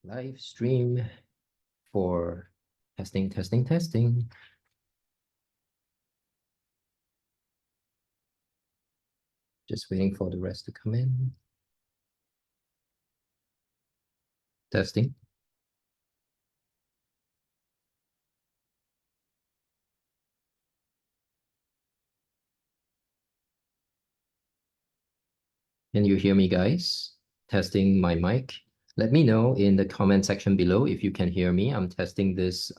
Live stream for testing. Just waiting for the rest to come in. Testing. Can you hear me, guys? Testing my mic. Let me know in the comment section below if you can hear me. I'm testing this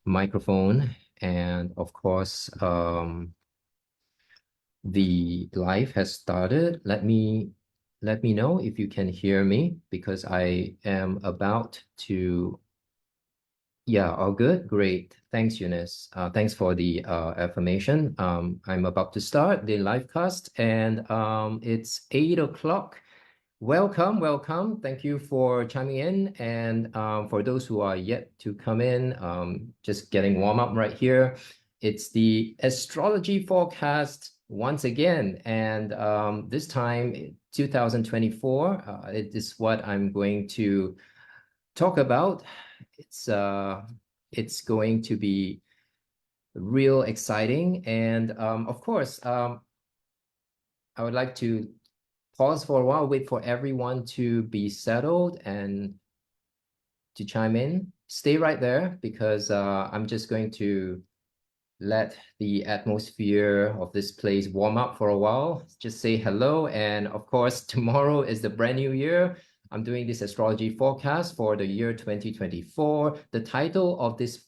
microphone, and of course, the live has started. Let me know if you can hear me, because I am about to. Yeah, all good. Great. Thanks, Eunice. Thanks for the affirmation. I'm about to start the live cast, and it's 8 o'clock. Welcome, welcome. Thank you for chiming in. And for those who are yet to come in, just getting warm up right here. It's the astrology forecast once again. And this time, 2024, it is what I'm going to talk about. It's going to be real exciting. And of course, I would like to pause for a while, wait for everyone to be settled and to chime in. Stay right there, because I'm just going to let the atmosphere of this place warm up for a while. Just say hello. And of course, tomorrow is the brand new year. I'm doing this astrology forecast for the year 2024. The title of this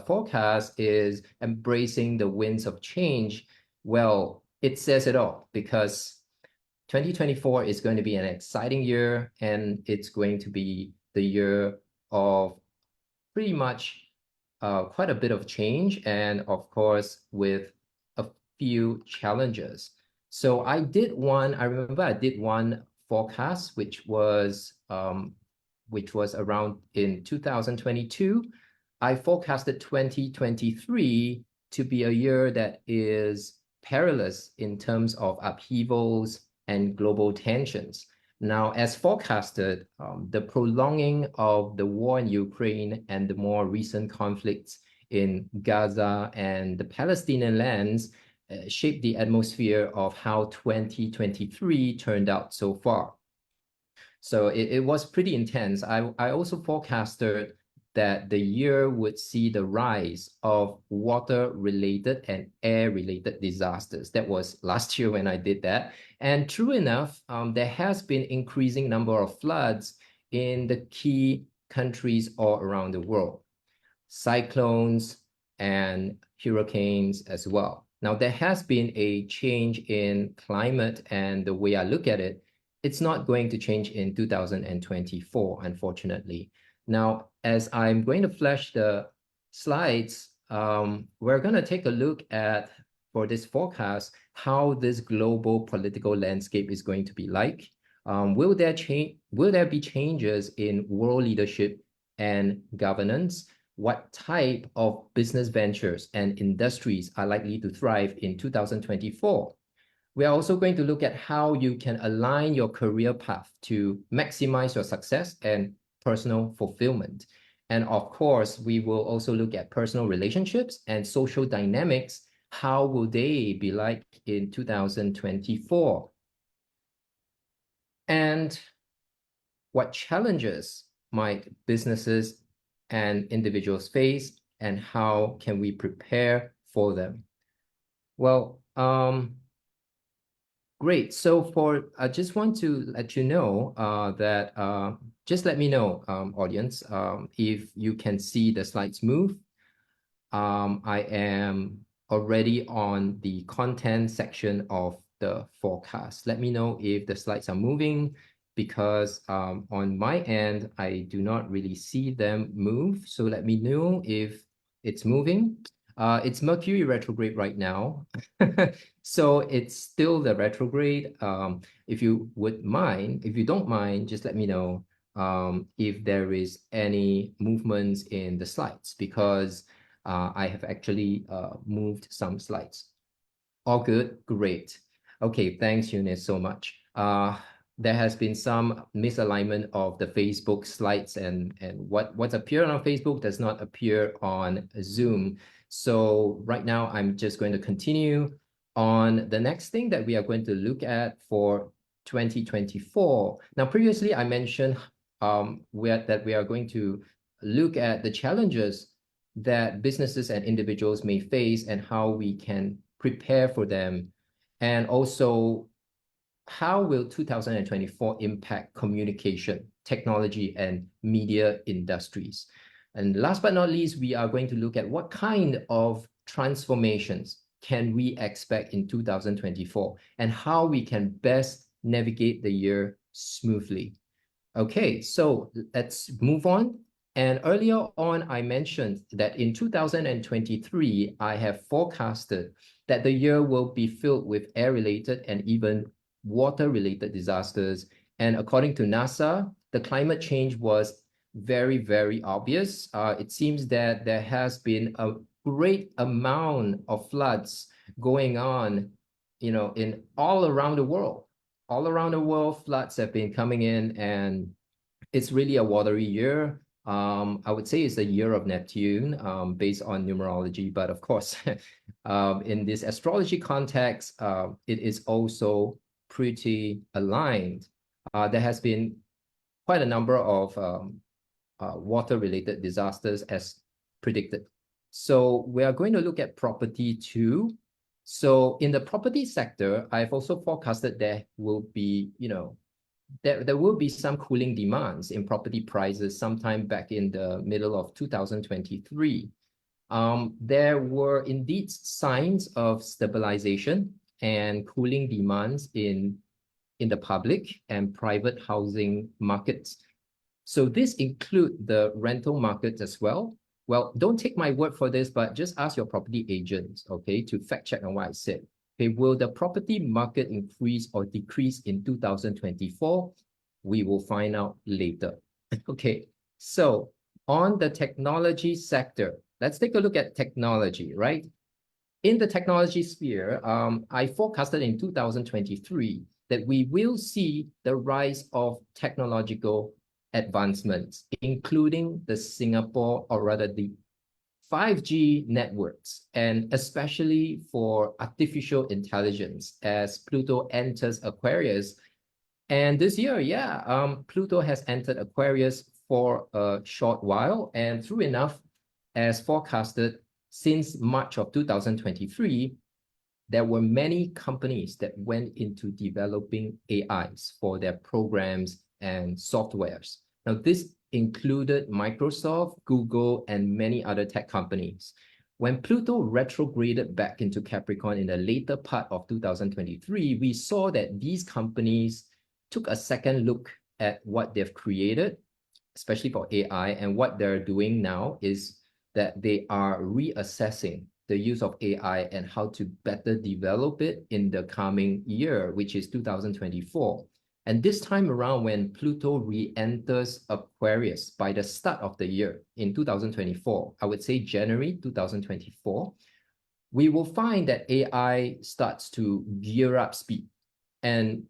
forecast is Embracing the Winds of Change. Well, it says it all, because 2024 is going to be an exciting year, and it's going to be the year of pretty much quite a bit of change, and of course with a few challenges. So I remember I did one forecast, which was around in 2022. I forecasted 2023 to be a year that is perilous in terms of upheavals and global tensions. Now, as forecasted, the prolonging of the war in Ukraine and the more recent conflicts in Gaza and the Palestinian lands shaped the atmosphere of how 2023 turned out so far. So it was pretty intense. I also forecasted that the year would see the rise of water-related and air-related disasters. That was last year when I did that. And true enough, there has been increasing number of floods in the key countries all around the world. Cyclones and hurricanes as well. Now, there has been a change in climate, and the way I look at it, it's not going to change in 2024, unfortunately. Now, as I'm going to flash the slides, we're going to take a look at, for this forecast, how this global political landscape is going to be like. Will there be changes in world leadership and governance? What type of business ventures and industries are likely to thrive in 2024? We are also going to look at how you can align your career path to maximize your success and personal fulfillment. And of course, we will also look at personal relationships and social dynamics. How will they be like in 2024? And what challenges might businesses and individuals face, and how can we prepare for them? Well, great. So I just want to let you know that just let me know, audience, if you can see the slides move. I am already on the content section of the forecast. Let me know if the slides are moving, because on my end, I do not really see them move. So let me know if it's moving. It's Mercury retrograde right now. So it's still the retrograde. If you don't mind, just let me know if there is any movements in the slides, because I have actually moved some slides. All good? Great. Okay, thanks, Eunice, so much. there has been some misalignment of the Facebook slides, and what's appeared on Facebook does not appear on Zoom. So right now, I'm just going to continue on the next thing that we are going to look at for 2024. Now, previously, I mentioned that we are going to look at the challenges that businesses and individuals may face and how we can prepare for them. And also, how will 2024 impact communication, technology, and media industries? And last but not least, we are going to look at what kind of transformations can we expect in 2024 and how we can best navigate the year smoothly. Okay, so let's move on. And earlier on, I mentioned that in 2023, I have forecasted that the year will be filled with air-related and even water-related disasters. And according to NASA, the climate change was very, very obvious. It seems that there has been a great amount of floods going on, in all around the world. All around the world, floods have been coming in, and it's really a watery year. I would say it's the year of Neptune, based on numerology, but of course, in this astrology context, it is also pretty aligned. There has been quite a number of water-related disasters as predicted. So we are going to look at property too. So in the property sector, I've also forecasted there will be, there will be some cooling demands in property prices sometime back in the middle of 2023. There were indeed signs of stabilization and cooling demands in the public and private housing markets. So this include the rental markets as well. Well, don't take my word for this, but just ask your property agents, okay, to fact check on what I said. Okay, will the property market increase or decrease in 2024? We will find out later. Okay, so on the technology sector, let's take a look at technology, right? In the technology sphere, I forecasted in 2023 that we will see the rise of technological advancements, including the Singapore, or rather the 5G networks, and especially for artificial intelligence as Pluto enters Aquarius. And this year, Pluto has entered Aquarius for a short while, and true enough, as forecasted, since March of 2023, there were many companies that went into developing AIs for their programs and softwares. Now, this included Microsoft, Google, and many other tech companies. When Pluto retrograded back into Capricorn in the later part of 2023, we saw that these companies took a second look at what they've created, especially for AI, and what they're doing now is that they are reassessing the use of AI and how to better develop it in the coming year, which is 2024. And this time around, when Pluto re-enters Aquarius by the start of the year in 2024, I would say January 2024, we will find that AI starts to gear up speed. And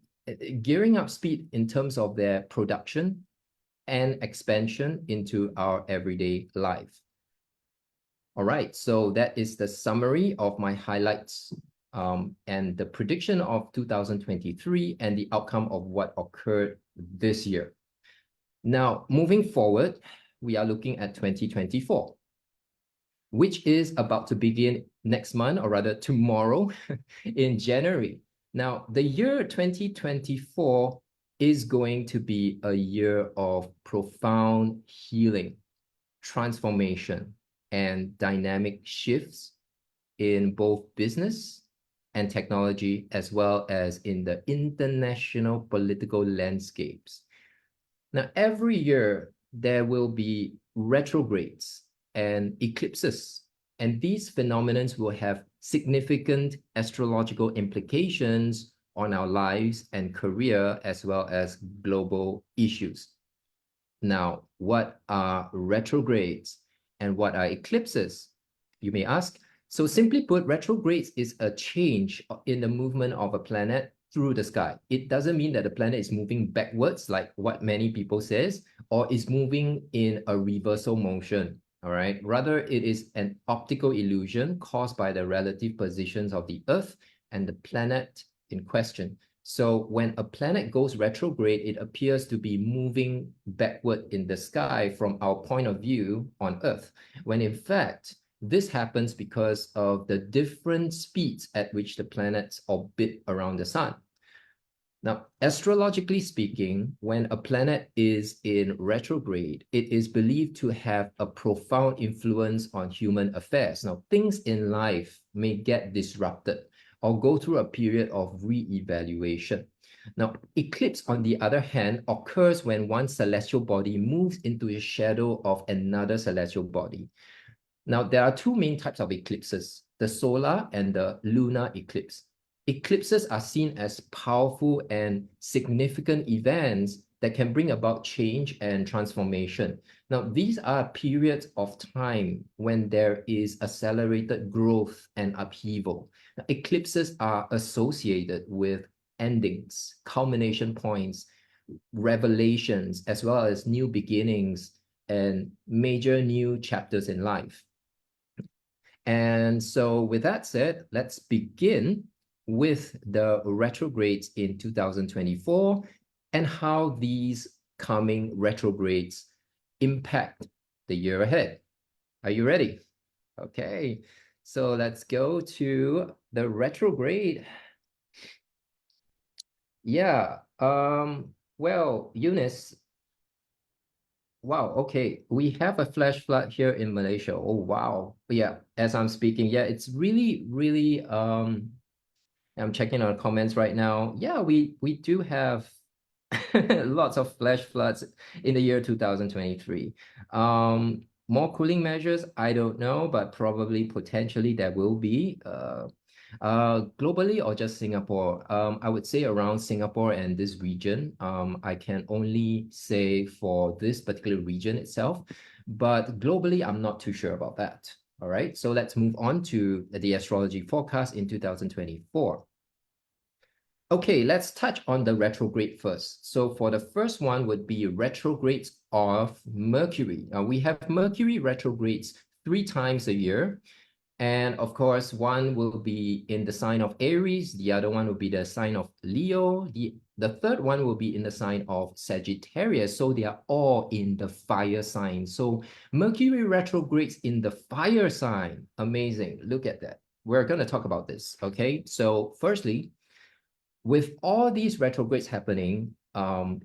gearing up speed in terms of their production and expansion into our everyday life. All right, so that is the summary of my highlights and the prediction of 2023 and the outcome of what occurred this year. Now, moving forward, we are looking at 2024, which is about to begin next month, or rather tomorrow in January. Now, the year 2024 is going to be a year of profound healing, transformation, and dynamic shifts in both business and technology, as well as in the international political landscapes. Now, every year, there will be retrogrades and eclipses, and these phenomena will have significant astrological implications on our lives and career, as well as global issues. Now, what are retrogrades and what are eclipses? You may ask. So simply put, retrogrades is a change in the movement of a planet through the sky. It doesn't mean that the planet is moving backwards, like what many people says, or is moving in a reversal motion. All right. Rather, it is an optical illusion caused by the relative positions of the Earth and the planet in question. So when a planet goes retrograde, it appears to be moving backward in the sky from our point of view on Earth, when in fact, this happens because of the different speeds at which the planets orbit around the sun. Now, astrologically speaking, when a planet is in retrograde, it is believed to have a profound influence on human affairs. Now, things in life may get disrupted or go through a period of re-evaluation. Now, eclipse, on the other hand, occurs when one celestial body moves into the shadow of another celestial body. Now, there are two main types of eclipses, the solar and the lunar eclipse. Eclipses are seen as powerful and significant events that can bring about change and transformation. Now, these are periods of time when there is accelerated growth and upheaval. Now, eclipses are associated with endings, culmination points, revelations, as well as new beginnings and major new chapters in life. And so with that said, let's begin with the retrogrades in 2024 and how these coming retrogrades impact the year ahead. Are you ready? Okay, so let's go to the retrograde. Yeah, well, Eunice, wow, okay. We have a flash flood here in Malaysia. Oh, wow. Yeah, as I'm speaking, yeah, it's really, really, I'm checking our comments right now. Yeah, we do have lots of flash floods in the year 2023. More cooling measures, I don't know, but probably potentially there will be. Globally or just Singapore? I would say around Singapore and this region. I can only say for this particular region itself, but globally, I'm not too sure about that. All right, so let's move on to the astrology forecast in 2024. Okay, let's touch on the retrograde first. So for the first one would be retrogrades of Mercury. We have Mercury retrogrades 3 times a year. And of course, one will be in the sign of Aries, the other one will be the sign of Leo, the third one will be in the sign of Sagittarius. So they are all in the fire sign. So Mercury retrogrades in the fire sign. Amazing. Look at that. We're going to talk about this. Okay. So firstly, with all these retrogrades happening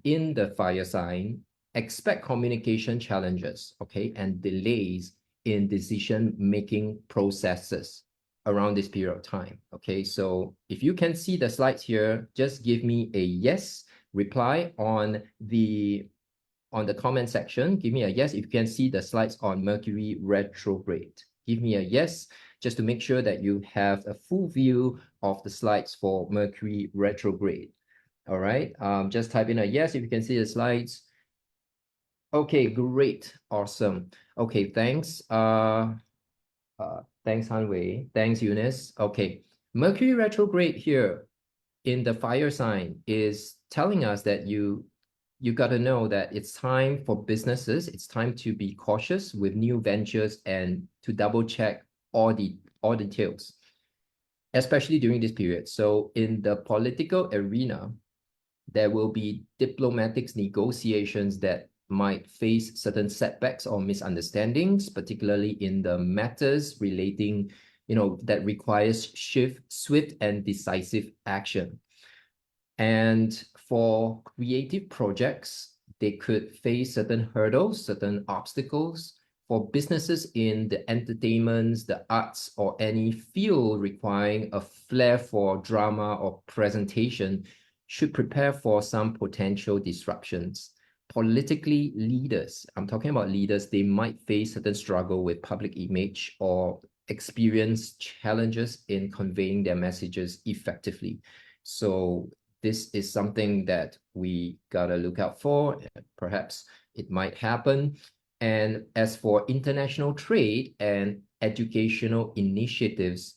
in the fire sign, expect communication challenges, okay, and delays in decision-making processes around this period of time. Okay, so if you can see the slides here, just give me a yes reply on the comment section. Give me a yes if you can see the slides on Mercury retrograde. Give me a yes just to make sure that you have a full view of the slides for Mercury retrograde. All right, just type in a yes if you can see the slides. Okay, great, awesome. Okay, thanks. Thanks, Hanwei. Thanks, Eunice. Okay, Mercury retrograde here in the fire sign is telling us that you got to know that it's time for businesses. It's time to be cautious with new ventures and to double check all details, especially during this period. So in the political arena, there will be diplomatic negotiations that might face certain setbacks or misunderstandings, particularly in the matters relating, that requires swift and decisive action. And for creative projects, they could face certain hurdles, certain obstacles. For businesses in the entertainments, the arts, or any field requiring a flair for drama or presentation, should prepare for some potential disruptions. Politically, leaders, I'm talking about leaders, they might face certain struggle with public image or experience challenges in conveying their messages effectively. So this is something that we gotta look out for. Perhaps it might happen. And as for international trade and educational initiatives,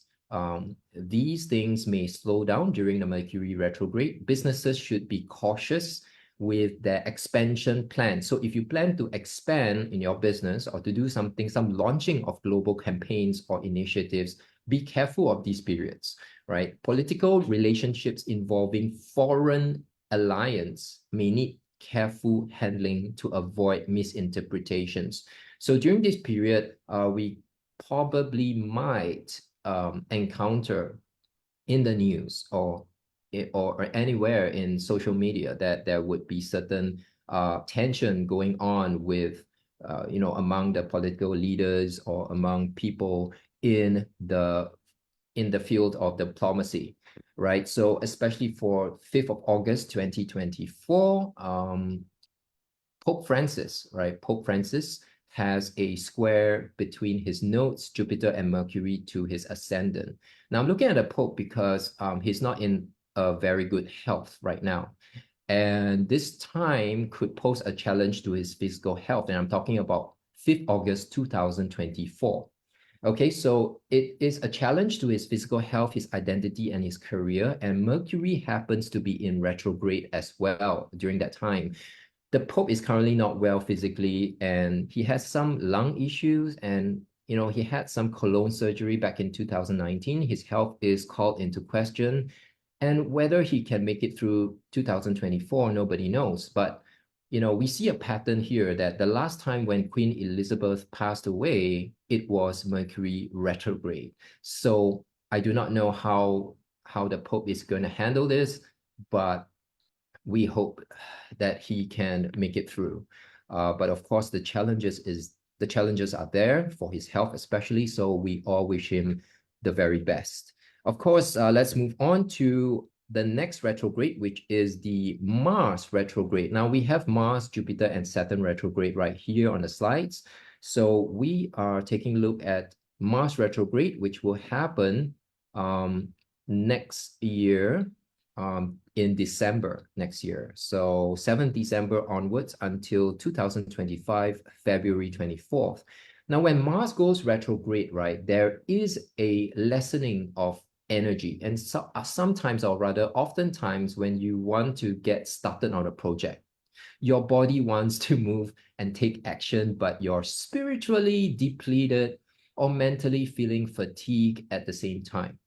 These things may slow down during the Mercury retrograde. Businesses should be cautious with their expansion plan. So if you plan to expand in your business or to do something, some launching of global campaigns or initiatives, be careful of these periods, right? Political relationships involving foreign alliance may need careful handling to avoid misinterpretations. So during this period, we probably might encounter in the news or anywhere in social media that there would be certain tension going on with among the political leaders or among people in the field of diplomacy, right? So especially for 5th of August 2024, Pope Francis, right? Pope Francis has a square between his nodes, Jupiter and Mercury, to his ascendant. Now I'm looking at the Pope because he's not in a very good health right now. And this time could pose a challenge to his physical health. And I'm talking about 5th August 2024. Okay, so it is a challenge to his physical health, his identity, and his career. And Mercury happens to be in retrograde as well during that time. The Pope is currently not well physically, and he has some lung issues, and he had some colon surgery back in 2019. His health is called into question, and whether he can make it through 2024, nobody knows. But we see a pattern here that the last time when Queen Elizabeth passed away, it was Mercury retrograde. So I do not know how the Pope is going to handle this, but we hope that he can make it through. But of course, the challenges are there for his health, especially. So we all wish him the very best. Of course, let's move on to the next retrograde, which is the Mars retrograde. Now we have Mars, Jupiter, and Saturn retrograde right here on the slides. So we are taking a look at Mars retrograde, which will happen next year, in December next year. So 7th December onwards until 2025, February 24th. Now, when Mars goes retrograde, right, there is a lessening of energy. And sometimes, or rather oftentimes, when you want to get started on a project, your body wants to move and take action, but you're spiritually depleted or mentally feeling fatigue at the same time.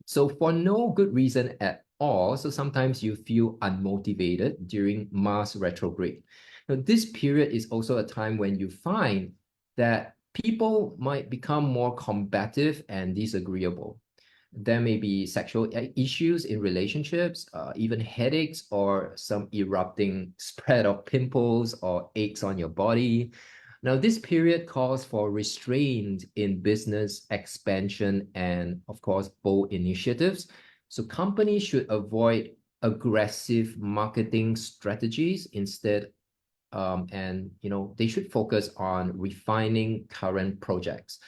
So for no good reason at all, so sometimes you feel unmotivated during Mars retrograde. Now, this period is also a time when you find that people might become more combative and disagreeable. There may be sexual issues in relationships, even headaches or some erupting spread of pimples or aches on your body. Now, this period calls for restraint in business expansion and, of course, bold initiatives. So companies should avoid aggressive marketing strategies instead, and they should focus on refining current projects.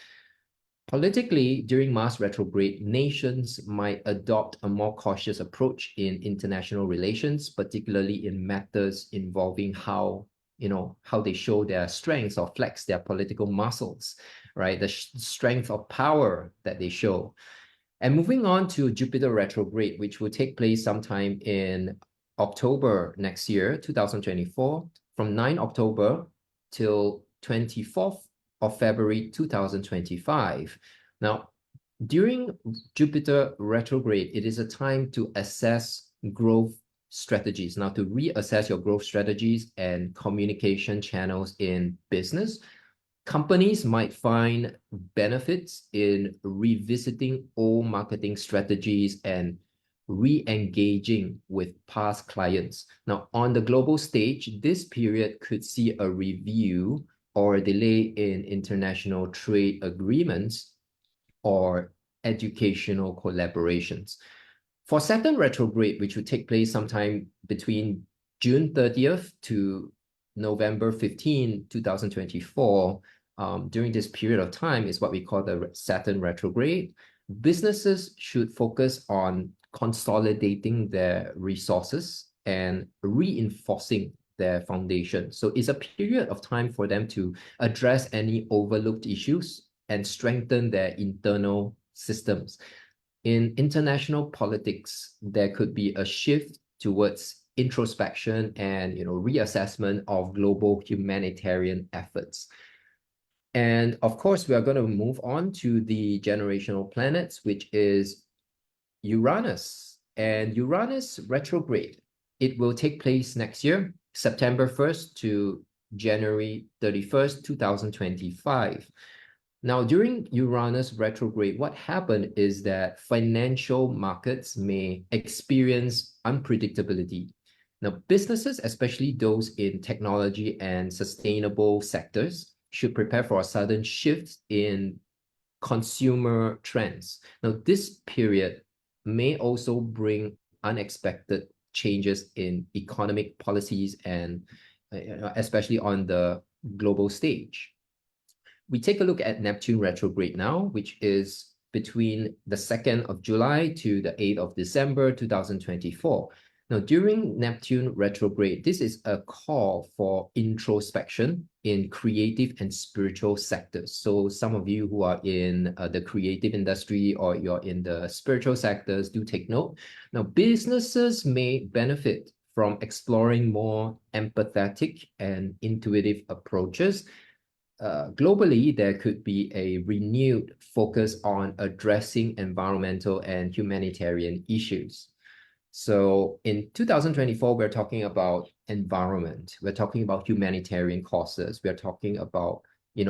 Politically, during Mars retrograde, nations might adopt a more cautious approach in international relations, particularly in matters involving how they show their strengths or flex their political muscles, right? The strength of power that they show. And moving on to Jupiter retrograde, which will take place sometime in October next year, 2024, from 9 October till 24th of February 2025. Now, during Jupiter retrograde, it is a time to assess growth strategies. Now, to reassess your growth strategies and communication channels in business, companies might find benefits in revisiting old marketing strategies and re-engaging with past clients. Now, on the global stage, this period could see a review or a delay in international trade agreements or educational collaborations. For Saturn retrograde, which will take place sometime between June 30th to November 15, 2024, during this period of time is what we call the Saturn retrograde. Businesses should focus on consolidating their resources and reinforcing their foundation. So it's a period of time for them to address any overlooked issues and strengthen their internal systems. In international politics, there could be a shift towards introspection and reassessment of global humanitarian efforts. And of course, we are going to move on to the generational planets, which is Uranus. And Uranus retrograde, it will take place next year, September 1st to January 31st, 2025. Now, during Uranus retrograde, what happened is that financial markets may experience unpredictability. Now, businesses, especially those in technology and sustainable sectors, should prepare for a sudden shift in consumer trends. Now, this period may also bring unexpected changes in economic policies and especially on the global stage. We take a look at Neptune retrograde now, which is between the 2nd of July to the 8th of December 2024. Now, during Neptune retrograde, this is a call for introspection in creative and spiritual sectors. So some of you who are in the creative industry or you're in the spiritual sectors, do take note. Now, businesses may benefit from exploring more empathetic and intuitive approaches. Globally, there could be a renewed focus on addressing environmental and humanitarian issues. So in 2024, we're talking about environment. We're talking about humanitarian causes. We're talking about,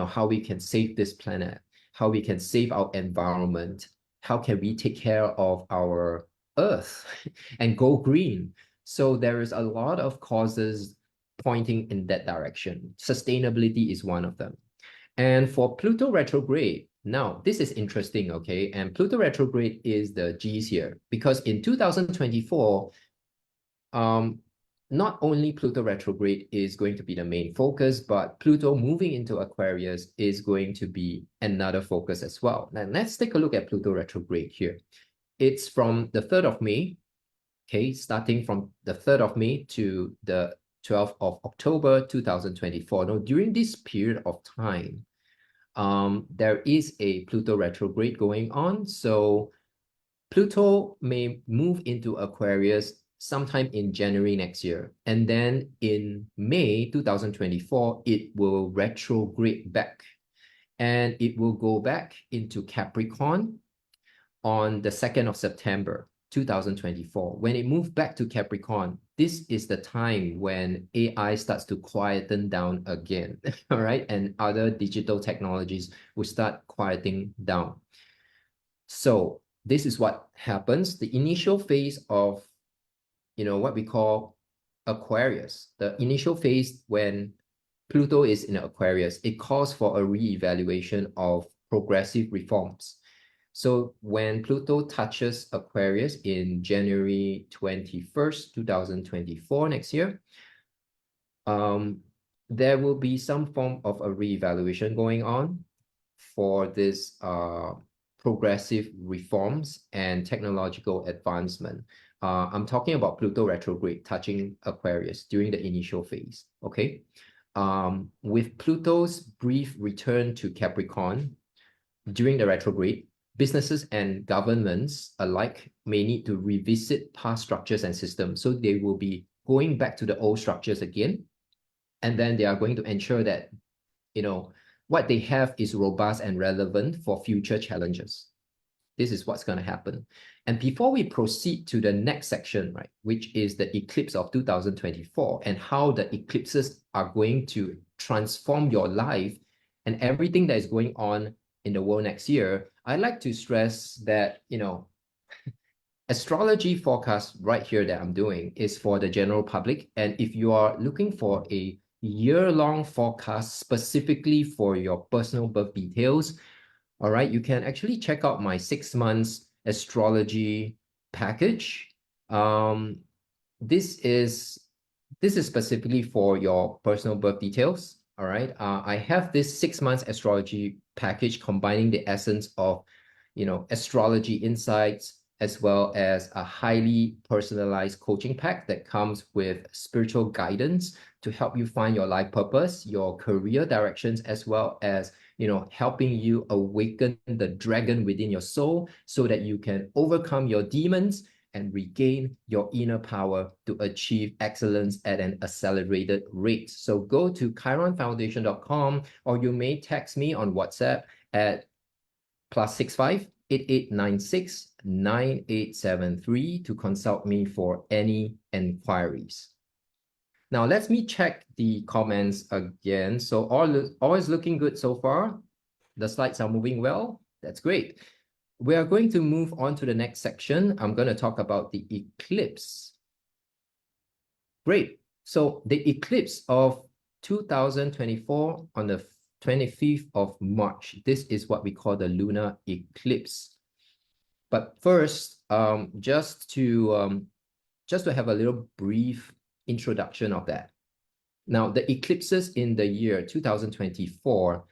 how we can save this planet, how we can save our environment, how can we take care of our Earth and go green. So there is a lot of causes pointing in that direction. Sustainability is one of them. And for Pluto retrograde, now this is interesting, okay? And Pluto retrograde is the G's here because in 2024, not only Pluto retrograde is going to be the main focus, but Pluto moving into Aquarius is going to be another focus as well. Now let's take a look at Pluto retrograde here. It's from the 3rd of May, okay, starting from the 3rd of May to the 12th of October 2024. Now, during this period of time, there is a Pluto retrograde going on. So Pluto may move into Aquarius sometime in January next year. And then in May 2024, it will retrograde back. And it will go back into Capricorn on the 2nd of September 2024. When it moved back to Capricorn, this is the time when AI starts to quieten down again, all right? And other digital technologies will start quieting down. So this is what happens. The initial phase of, what we call Aquarius, the initial phase when Pluto is in Aquarius, it calls for a re-evaluation of progressive reforms. So when Pluto touches Aquarius in January 21st, 2024, next year, there will be some form of a re-evaluation going on for this progressive reforms and technological advancement. I'm talking about Pluto retrograde touching Aquarius during the initial phase, okay? With Pluto's brief return to Capricorn during the retrograde, businesses and governments alike may need to revisit past structures and systems. So they will be going back to the old structures again. And then they are going to ensure that, what they have is robust and relevant for future challenges. This is what's going to happen. And before we proceed to the next section, right, which is the eclipse of 2024 and how the eclipses are going to transform your life and everything that is going on in the world next year, I'd like to stress that, astrology forecast right here that I'm doing is for the general public. And if you are looking for a year-long forecast specifically for your personal birth details, all right, you can actually check out my 6 months astrology package. This is specifically for your personal birth details. All right. I have this 6 months astrology package combining the essence of, astrology insights, as well as a highly personalized coaching pack that comes with spiritual guidance to help you find your life purpose, your career directions, as well as, helping you awaken the dragon within your soul so that you can overcome your demons and regain your inner power to achieve excellence at an accelerated rate. So go to chironfoundation.com, or you may text me on WhatsApp at +65 8896 9873 to consult me for any inquiries. Now, let me check the comments again. So all is looking good so far. The slides are moving well. That's great. We are going to move on to the next section. I'm going to talk about the eclipse. Great. So the eclipse of 2024 on the 25th of March. This is what we call the lunar eclipse. But first, just to have a little brief introduction of that. Now, the eclipses in the year 2024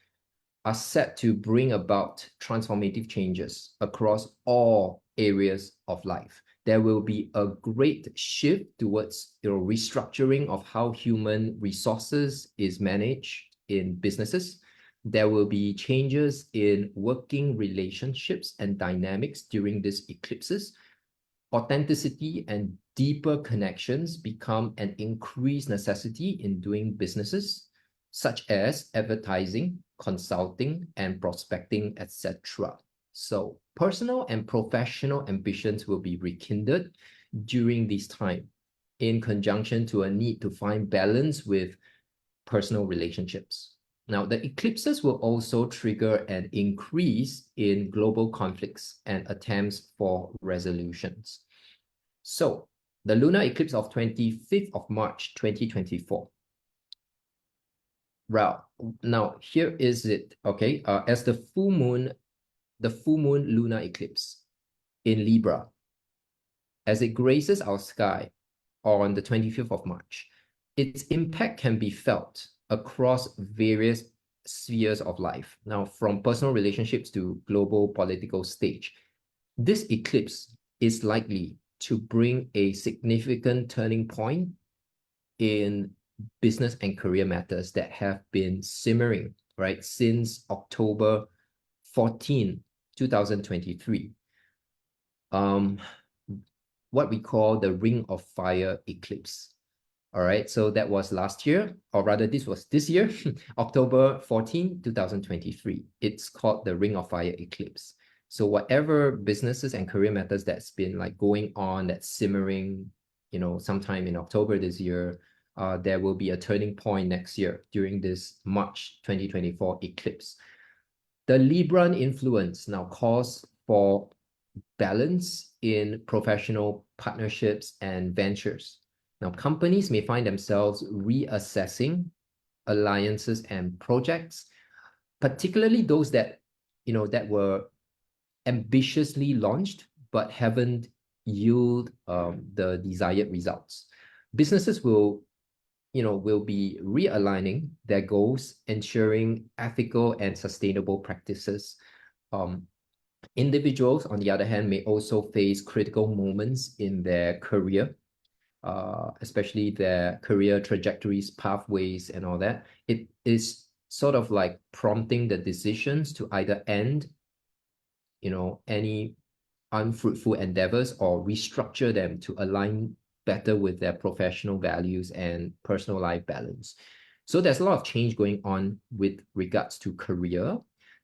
are set to bring about transformative changes across all areas of life. There will be a great shift towards restructuring of how human resources is managed in businesses. There will be changes in working relationships and dynamics during these eclipses. Authenticity and deeper connections become an increased necessity in doing businesses, such as advertising, consulting, and prospecting, etc. So personal and professional ambitions will be rekindled during this time, in conjunction to a need to find balance with personal relationships. Now, the eclipses will also trigger an increase in global conflicts and attempts for resolutions. So, the lunar eclipse of 25th of March 2024. Well, now here is it, okay? As the full moon lunar eclipse in Libra, as it graces our sky on the 25th of March, its impact can be felt across various spheres of life. Now, from personal relationships to global political stage, this eclipse is likely to bring a significant turning point in business and career matters that have been simmering, right, since October 14, 2023. What we call the Ring of Fire eclipse. All right, so that was last year, or rather this was this year, October 14, 2023. It's called the Ring of Fire eclipse. So whatever businesses and career matters that's been like going on, that's simmering, sometime in October this year, there will be a turning point next year during this March 2024 eclipse. The Libran influence now calls for balance in professional partnerships and ventures. Now, companies may find themselves reassessing alliances and projects, particularly those that, that were ambitiously launched but haven't yield the desired results. Businesses will be realigning their goals, ensuring ethical and sustainable practices. Individuals, on the other hand, may also face critical moments in their career, especially their career trajectories, pathways, and all that. It is sort of like prompting the decisions to either end, any unfruitful endeavors or restructure them to align better with their professional values and personal life balance. So there's a lot of change going on with regards to career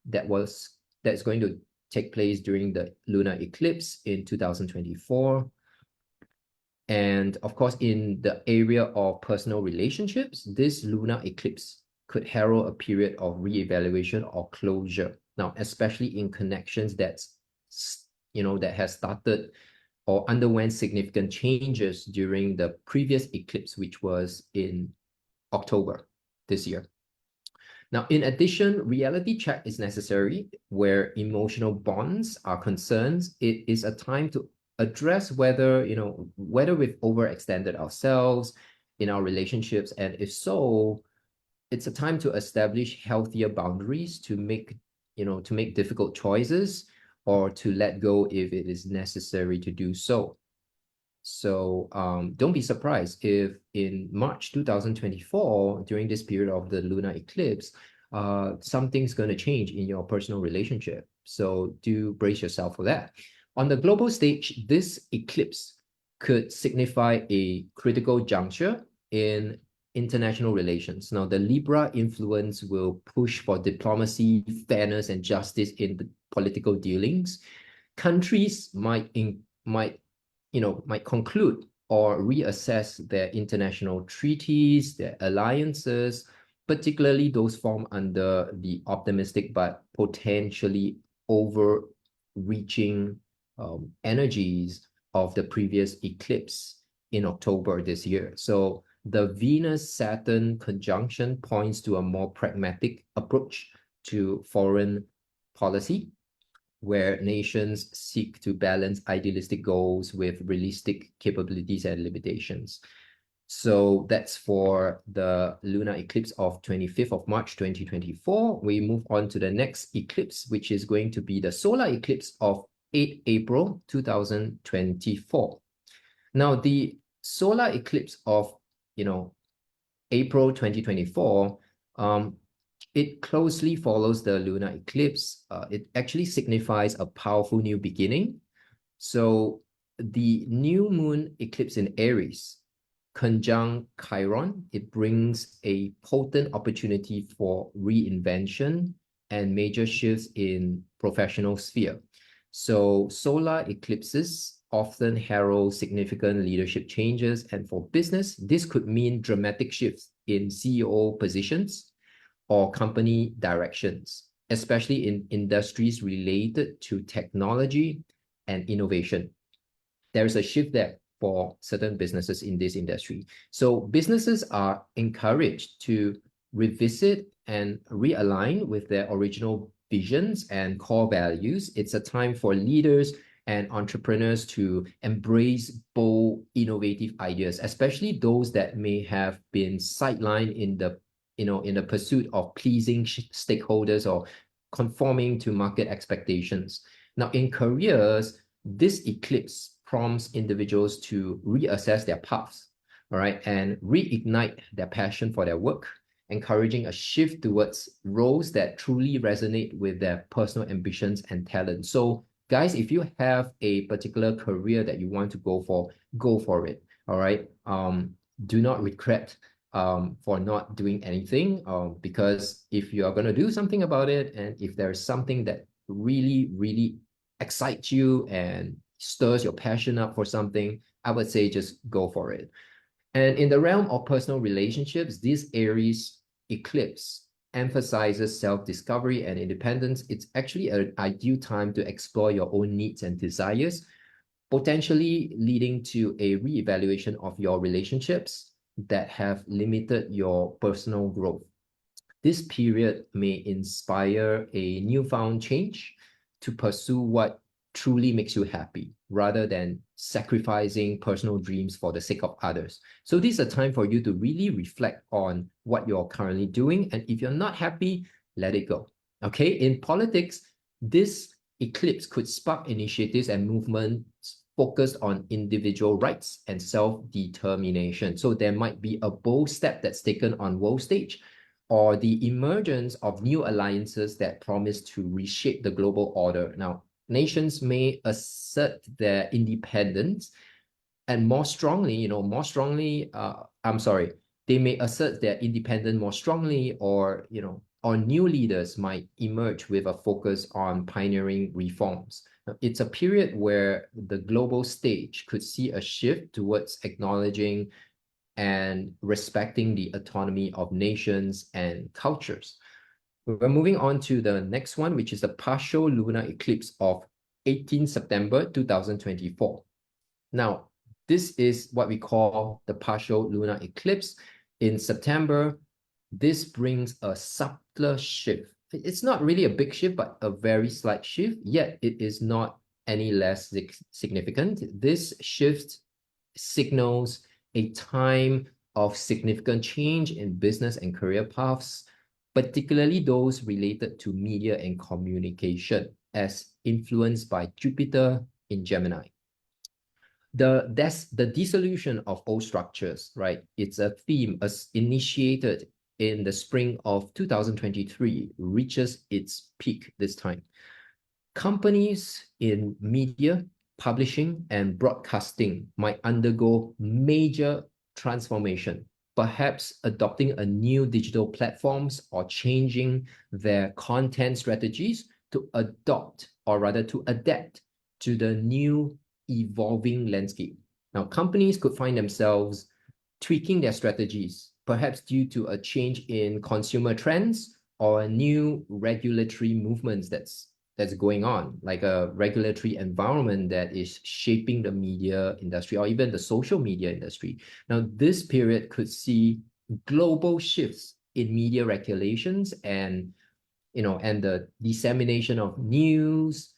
that's going to take place during the lunar eclipse in 2024. And of course, in the area of personal relationships, this lunar eclipse could herald a period of reevaluation or closure. Now, especially in connections that has started or underwent significant changes during the previous eclipse, which was in October this year. Now, in addition, reality check is necessary where emotional bonds are concerned. It is a time to address whether we've overextended ourselves in our relationships, and if so, it's a time to establish healthier boundaries to make difficult choices, or to let go if it is necessary to do so. So don't be surprised if in March 2024, during this period of the lunar eclipse, something's going to change in your personal relationship. So do brace yourself for that. On the global stage, this eclipse could signify a critical juncture in international relations. Now, the Libra influence will push for diplomacy, fairness, and justice in the political dealings. Countries might conclude or reassess their international treaties, their alliances, particularly those formed under the optimistic but potentially overreaching energies of the previous eclipse in October this year. So the Venus-Saturn conjunction points to a more pragmatic approach to foreign policy, where nations seek to balance idealistic goals with realistic capabilities and limitations. So that's for the lunar eclipse of 25th of March 2024. We move on to the next eclipse, which is going to be the solar eclipse of 8 April 2024. Now, the solar eclipse of, April 2024, it closely follows the lunar eclipse. It actually signifies a powerful new beginning. So the new moon eclipse in Aries, conjunct Chiron, it brings a potent opportunity for reinvention and major shifts in professional sphere. So solar eclipses often herald significant leadership changes, and for business, this could mean dramatic shifts in CEO positions or company directions, especially in industries related to technology and innovation. There's a shift there for certain businesses in this industry. So businesses are encouraged to revisit and realign with their original visions and core values. It's a time for leaders and entrepreneurs to embrace bold, innovative ideas, especially those that may have been sidelined in the pursuit of pleasing stakeholders or conforming to market expectations. Now, in careers, this eclipse prompts individuals to reassess their paths, all right, and reignite their passion for their work, encouraging a shift towards roles that truly resonate with their personal ambitions and talents. So, guys, if you have a particular career that you want to go for it, all right? Do not regret for not doing anything, because if you are going to do something about it, and if there's something that really, really excites you and stirs your passion up for something, I would say just go for it. And in the realm of personal relationships, this Aries eclipse emphasizes self-discovery and independence. It's actually an ideal time to explore your own needs and desires, potentially leading to a reevaluation of your relationships that have limited your personal growth. This period may inspire a newfound change to pursue what truly makes you happy, rather than sacrificing personal dreams for the sake of others. So this is a time for you to really reflect on what you're currently doing. And if you're not happy, let it go. Okay, in politics, this eclipse could spark initiatives and movements focused on individual rights and self-determination. So there might be a bold step that's taken on world stage, or the emergence of new alliances that promise to reshape the global order. Now, nations may assert their independence and they may assert their independence more strongly, or new leaders might emerge with a focus on pioneering reforms. It's a period where the global stage could see a shift towards acknowledging and respecting the autonomy of nations and cultures. We're moving on to the next one, which is the partial lunar eclipse of 18 September 2024. Now, this is what we call the partial lunar eclipse. In September, this brings a subtler shift. It's not really a big shift, but a very slight shift, yet it is not any less significant. This shift signals a time of significant change in business and career paths, particularly those related to media and communication. as influenced by Jupiter in Gemini. The dissolution of old structures, right? It's a theme as initiated in the spring of 2023, reaches its peak this time. Companies in media, publishing, and broadcasting might undergo major transformation, perhaps adopting a new digital platforms or changing their content strategies to adopt, or rather to adapt to the new evolving landscape. Now, companies could find themselves tweaking their strategies, perhaps due to a change in consumer trends or a new regulatory movements that's going on, like a regulatory environment that is shaping the media industry or even the social media industry. Now, this period could see global shifts in media regulations and the dissemination of news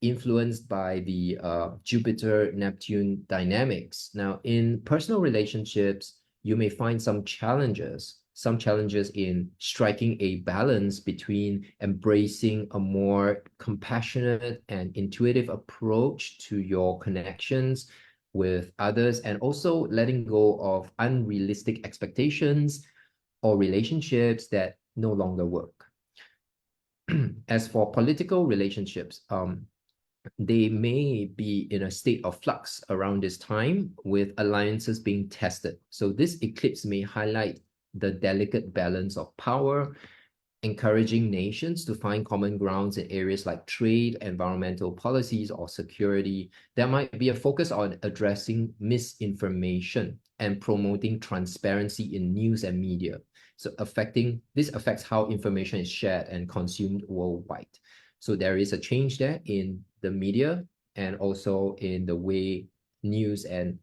influenced by the Jupiter-Neptune dynamics. Now, in personal relationships, you may find some challenges in striking a balance between embracing a more compassionate and intuitive approach to your connections with others, and also letting go of unrealistic expectations or relationships that no longer work. As for political relationships, they may be in a state of flux around this time, with alliances being tested. So this eclipse may highlight the delicate balance of power, encouraging nations to find common grounds in areas like trade, environmental policies, or security. There might be a focus on addressing misinformation and promoting transparency in news and media. So this affects how information is shared and consumed worldwide. So there is a change there in the media and also in the way news and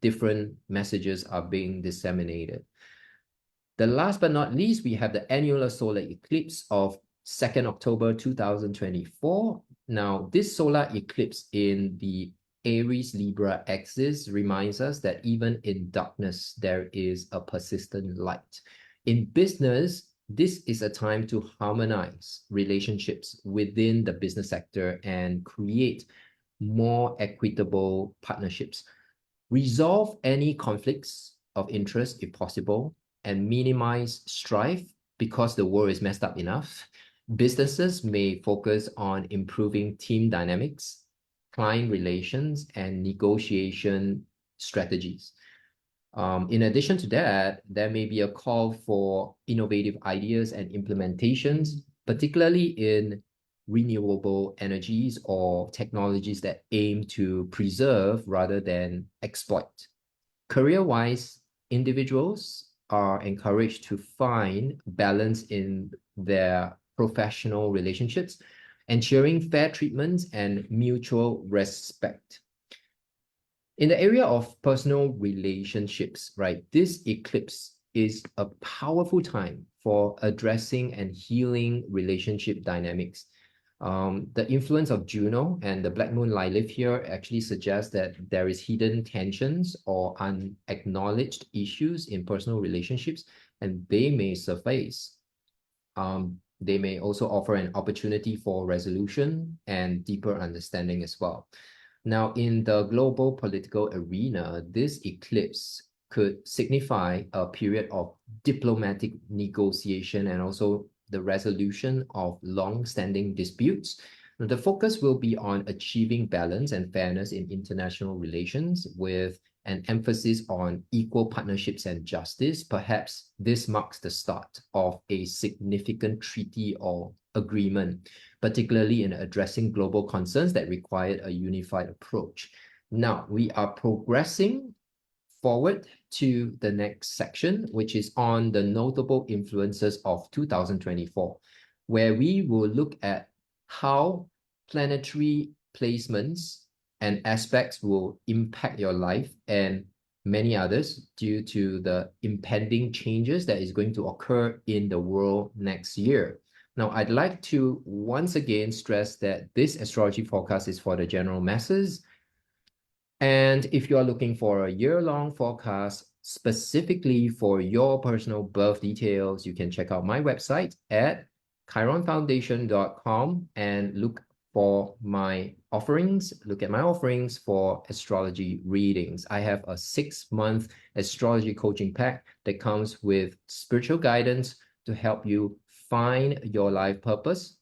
different messages are being disseminated. The last but not least, we have the annular solar eclipse of 2nd October 2024. Now, this solar eclipse in the Aries-Libra axis reminds us that even in darkness, there is a persistent light. In business, this is a time to harmonize relationships within the business sector and create more equitable partnerships. Resolve any conflicts of interest if possible, and minimize strife because the world is messed up enough. Businesses may focus on improving team dynamics, client relations, and negotiation strategies. In addition to that, there may be a call for innovative ideas and implementations, particularly in renewable energies or technologies that aim to preserve rather than exploit. Career-wise, individuals are encouraged to find balance in their professional relationships, ensuring fair treatment and mutual respect. In the area of personal relationships, right, this eclipse is a powerful time for addressing and healing relationship dynamics. The influence of Juno and the Black Moon Lilith here actually suggests that there is hidden tensions or unacknowledged issues in personal relationships, and they may surface. They may also offer an opportunity for resolution and deeper understanding as well. Now, in the global political arena, this eclipse could signify a period of diplomatic negotiation and also the resolution of long-standing disputes. The focus will be on achieving balance and fairness in international relations, with an emphasis on equal partnerships and justice. Perhaps this marks the start of a significant treaty or agreement, particularly in addressing global concerns that required a unified approach. Now, we are progressing forward to the next section, which is on the notable influences of 2024, where we will look at how planetary placements and aspects will impact your life and many others due to the impending changes that is going to occur in the world next year. Now, I'd like to once again stress that this astrology forecast is for the general masses. And if you are looking for a year-long forecast specifically for your personal birth details, you can check out my website at chironfoundation.com and look for my offerings, look at my offerings for astrology readings. I have a 6-month astrology coaching pack that comes with spiritual guidance to help you find your life purpose,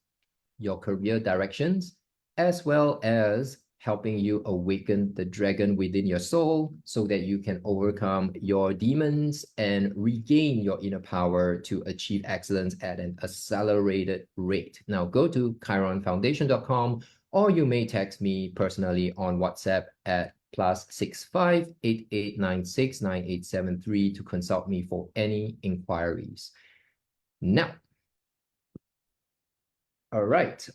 your career directions, as well as helping you awaken the dragon within your soul so that you can overcome your demons and regain your inner power to achieve excellence at an accelerated rate. Now go to chironfoundation.com, or you may text me personally on WhatsApp at +65 8896 9873 to consult me for any inquiries. Now, all right.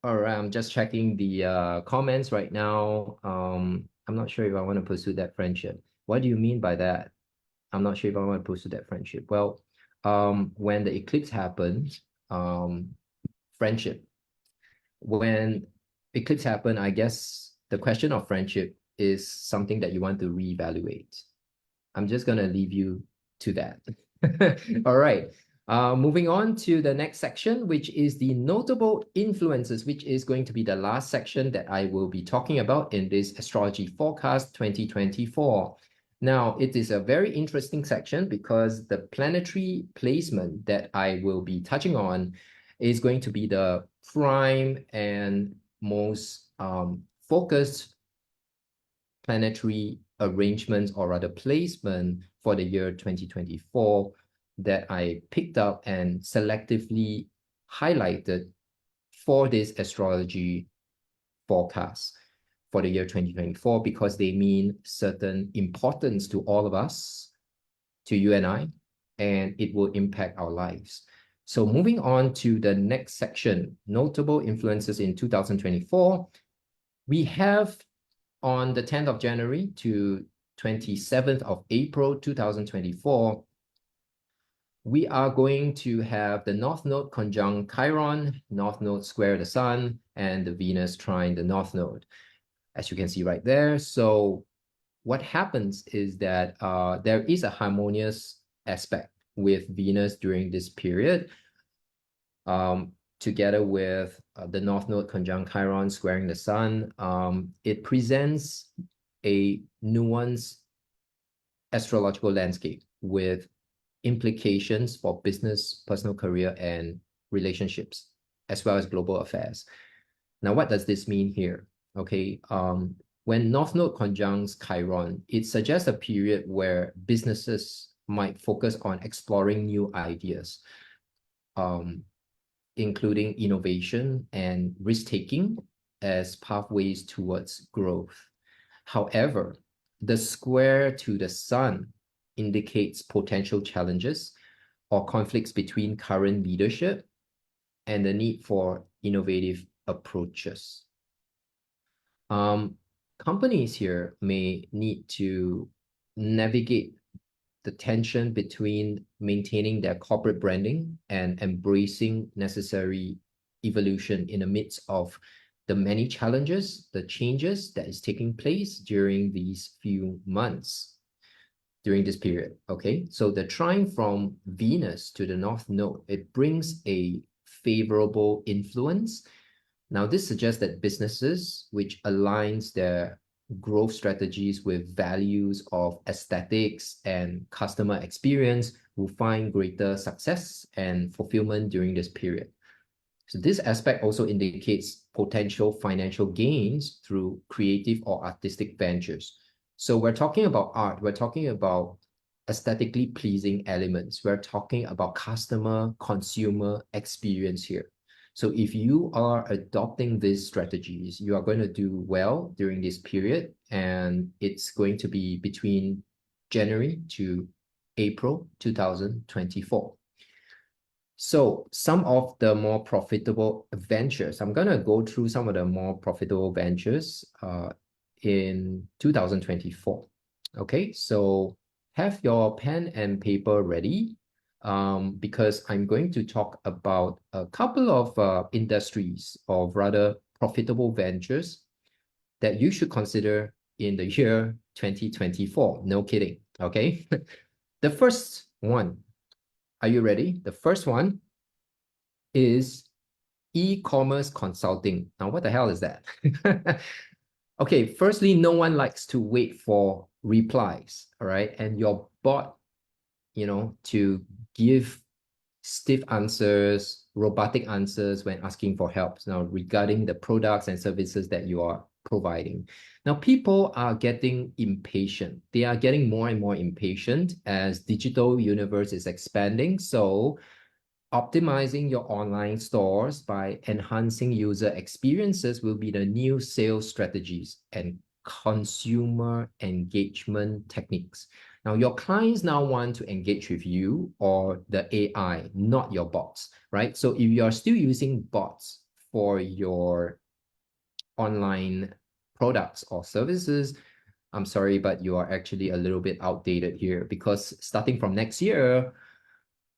All right, I'm just checking the comments right now. I'm not sure if I want to pursue that friendship. What do you mean by that? I'm not sure if I want to pursue that friendship. Well, when the eclipse happens, friendship. When eclipse happen, I guess the question of friendship is something that you want to reevaluate. I'm just gonna leave you to that. All right. Moving on to the next section, which is the notable influences, which is going to be the last section that I will be talking about in this Astrology Forecast 2024. Now, it is a very interesting section because the planetary placement that I will be touching on is going to be the prime and most focused planetary arrangements, or rather placement, for the year 2024 that I picked up and selectively highlighted for this astrology forecast for the year 2024 because they mean certain importance to all of us, to you and I, and it will impact our lives. So moving on to the next section, notable influences in 2024, we have on the 10th of January to 27th of April 2024, we are going to have the North Node conjunct Chiron, North Node square the Sun, and the Venus trine the North Node, as you can see right there. So what happens is that there is a harmonious aspect with Venus during this period, together with the North Node conjunct Chiron squaring the Sun. It presents a nuanced astrological landscape with implications for business, personal career, and relationships, as well as global affairs. Now, what does this mean here? Okay, when North Node conjuncts Chiron, it suggests a period where businesses might focus on exploring new ideas, including innovation and risk-taking as pathways towards growth. However, the square to the Sun indicates potential challenges or conflicts between current leadership and the need for innovative approaches. Companies here may need to navigate the tension between maintaining their corporate branding and embracing necessary evolution in the midst of the many challenges, the changes that is taking place during these few months, during this period, okay? So the trine from Venus to the North Node, it brings a favorable influence. Now, this suggests that businesses which aligns their growth strategies with values of aesthetics and customer experience will find greater success and fulfillment during this period. So this aspect also indicates potential financial gains through creative or artistic ventures. So we're talking about art, we're talking about aesthetically pleasing elements, we're talking about customer, consumer experience here. So if you are adopting these strategies, you are going to do well during this period, and it's going to be between January to April 2024. So some of the more profitable ventures, I'm going to go through some of the more profitable ventures in 2024. Okay, so have your pen and paper ready, because I'm going to talk about a couple of industries, or rather profitable ventures, that you should consider in the year 2024. No kidding, okay? The first one, are you ready? The first one is e-commerce consulting. Now, what the hell is that? Okay, firstly, no one likes to wait for replies, all right? And your bot, to give stiff answers, robotic answers when asking for help now regarding the products and services that you are providing. Now, people are getting impatient. They are getting more and more impatient as digital universe is expanding. So optimizing your online stores by enhancing user experiences will be the new sales strategies and consumer engagement techniques. Now, your clients now want to engage with you or the AI, not your bots, right? So if you are still using bots for your online products or services, I'm sorry, but you are actually a little bit outdated here, because starting from next year,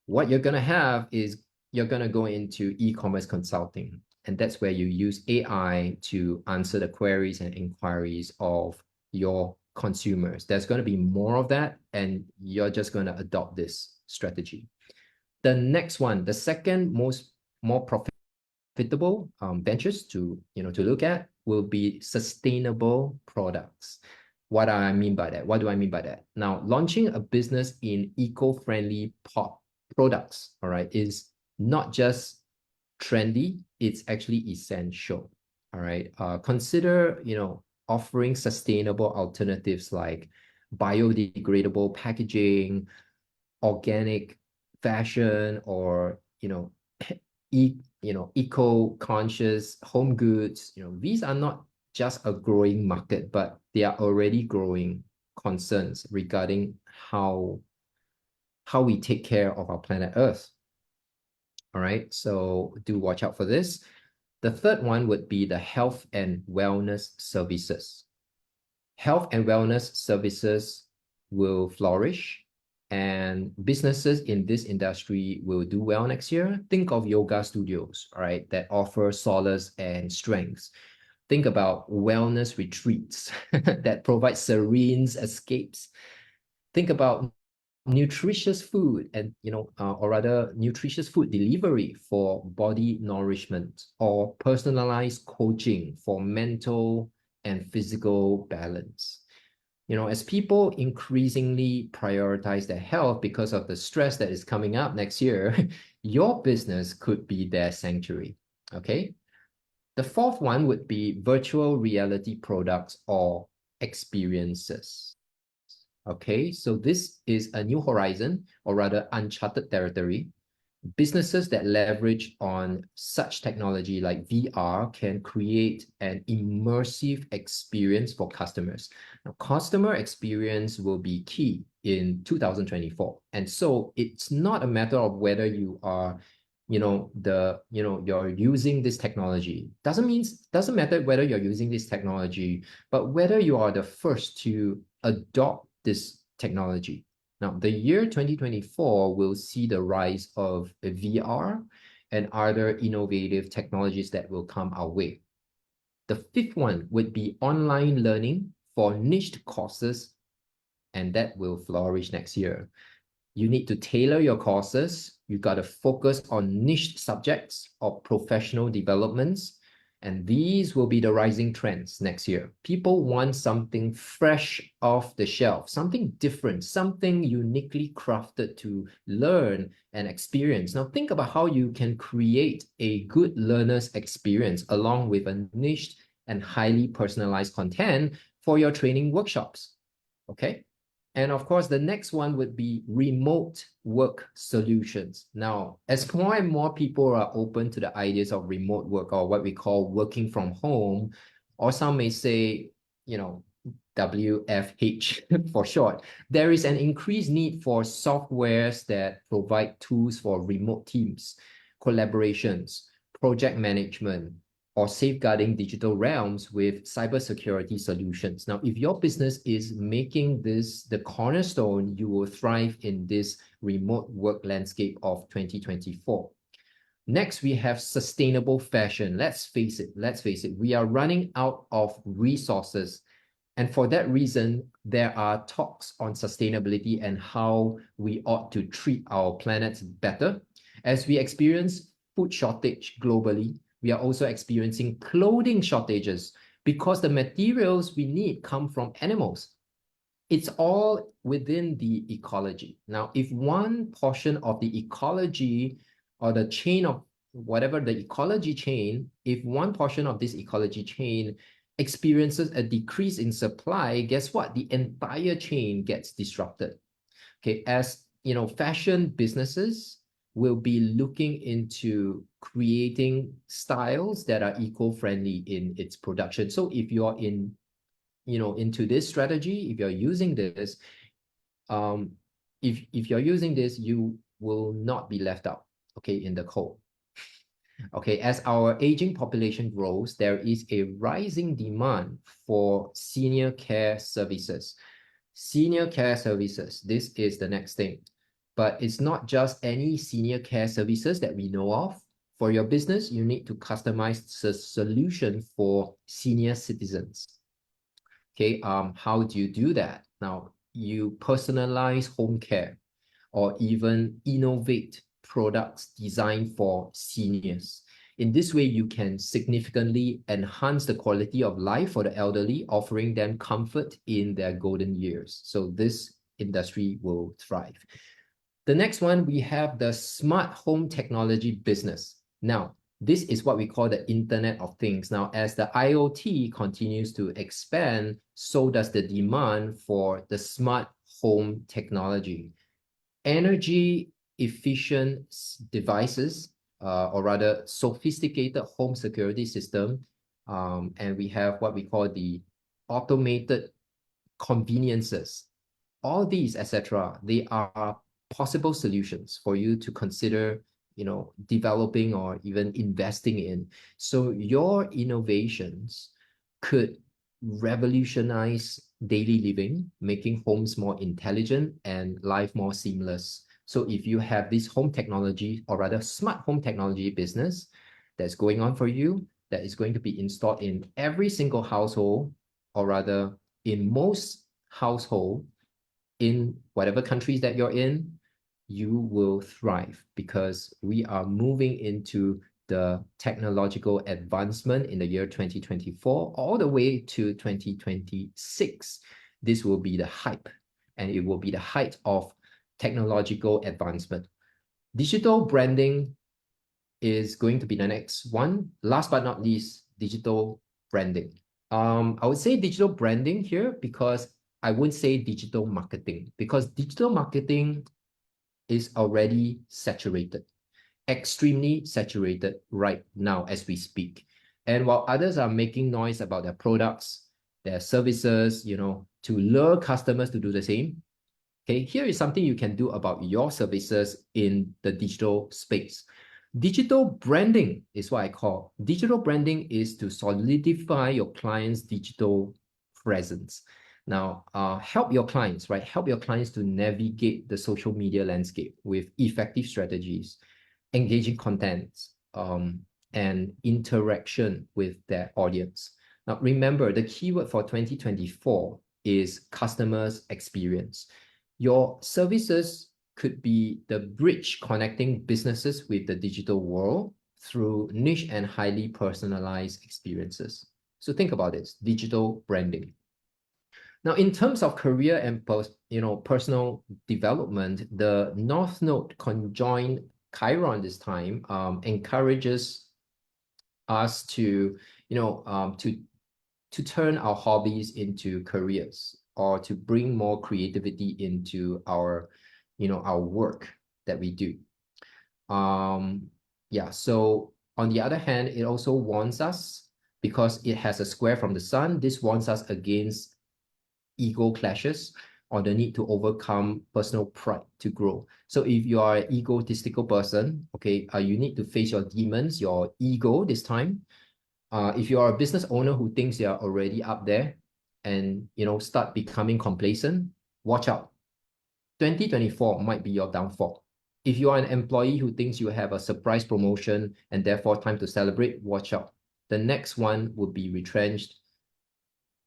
what you're going to have is you're going to go into e-commerce consulting. And that's where you use AI to answer the queries and inquiries of your consumers. There's going to be more of that, and you're just going to adopt this strategy. The next one, the second more profitable ventures to look at will be sustainable products. What do I mean by that? Now, launching a business in eco-friendly products, all right, is not just trendy, it's actually essential. All right. Consider, offering sustainable alternatives like biodegradable packaging, organic fashion, or eco-conscious home goods. These are not just a growing market, but they are already growing concerns regarding how we take care of our planet Earth. All right, so do watch out for this. The third one would be the health and wellness services. Health and wellness services will flourish, and businesses in this industry will do well next year. Think of yoga studios, all right, that offer solace and strength. Think about wellness retreats that provide serene escapes. Think about nutritious food and or rather nutritious food delivery for body nourishment, or personalized coaching for mental and physical balance. As people increasingly prioritize their health because of the stress that is coming up next year, your business could be their sanctuary. Okay, the fourth one would be virtual reality products or experiences. Okay, so this is a new horizon, or rather uncharted territory. Businesses that leverage on such technology like VR can create an immersive experience for customers. Now, customer experience will be key in 2024. And so it's not a matter of whether you are, you're using this technology. Doesn't matter whether you're using this technology, but whether you are the first to adopt this technology. Now, the year 2024 will see the rise of VR and other innovative technologies that will come our way. The fifth one would be online learning for niched courses, and that will flourish next year. You need to tailor your courses. You got to focus on niche subjects or professional developments. And these will be the rising trends next year. People want something fresh off the shelf, something different, something uniquely crafted to learn and experience. Now, think about how you can create a good learner's experience along with a niche and highly personalized content for your training workshops. Okay. And of course, the next one would be remote work solutions. Now, as more and more people are open to the ideas of remote work, or what we call working from home, or some may say, WFH for short, there is an increased need for softwares that provide tools for remote teams, collaborations, project management, or safeguarding digital realms with cybersecurity solutions. Now, if your business is making this the cornerstone, you will thrive in this remote work landscape of 2024. Next, we have sustainable fashion. Let's face it, we are running out of resources. And for that reason, there are talks on sustainability and how we ought to treat our planet better. As we experience food shortage globally, We are also experiencing clothing shortages because the materials we need come from animals. It's all within the ecology. Now, if one portion of the ecology or the chain of whatever the ecology chain, if one portion of this ecology chain experiences a decrease in supply, guess what? The entire chain gets disrupted. Okay, as you know, fashion businesses will be looking into creating styles that are eco-friendly in its production. So if you're into this strategy, if you're using this, if you're using this, you will not be left out, okay, in the cold. Okay, as our aging population grows, there is a rising demand for senior care services. Senior care services, this is the next thing. But it's not just any senior care services that we know of. For your business, you need to customize the solution for senior citizens. Okay, how do you do that? Now, you personalize home care or even innovate products designed for seniors. In this way, you can significantly enhance the quality of life for the elderly, offering them comfort in their golden years. So this industry will thrive. The next one, we have the smart home technology business. Now, this is what we call the Internet of Things. Now, as the IoT continues to expand, so does the demand for the smart home technology. Energy efficient devices, or rather sophisticated home security system, and we have what we call the automated conveniences. All these, etc., they are possible solutions for you to consider developing or even investing in. So your innovations could revolutionize daily living, making homes more intelligent and life more seamless. So if you have this home technology, or rather smart home technology business that's going on for you, that is going to be installed in every single household, or rather in most households in whatever countries that you're in, you will thrive, because we are moving into the technological advancement in the year 2024 all the way to 2026. This will be the hype, and it will be the height of technological advancement. Digital branding is going to be the next one. Last but not least, digital branding. I would say digital branding here because I wouldn't say digital marketing, because digital marketing is already saturated, extremely saturated right now as we speak. And while others are making noise about their products, their services, to lure customers to do the same, okay, here is something you can do about your services in the digital space. Digital branding is what I call. Digital branding is to solidify your client's digital presence. Now, help your clients, right? Help your clients to navigate the social media landscape with effective strategies, engaging contents, and interaction with their audience. Now, remember, the keyword for 2024 is customers' experience. Your services could be the bridge connecting businesses with the digital world through niche and highly personalized experiences. So think about this, digital branding. Now, in terms of career and personal development, the North Node conjoined Chiron this time encourages us to turn our hobbies into careers, or to bring more creativity into our work that we do. So on the other hand, it also warns us, because it has a square from the sun, this warns us against ego clashes or the need to overcome personal pride to grow. So if you are an egotistical person, okay, you need to face your demons, your ego this time. If you are a business owner who thinks you are already up there and start becoming complacent, watch out. 2024 might be your downfall. If you are an employee who thinks you have a surprise promotion and therefore time to celebrate, watch out. The next one would be retrenched.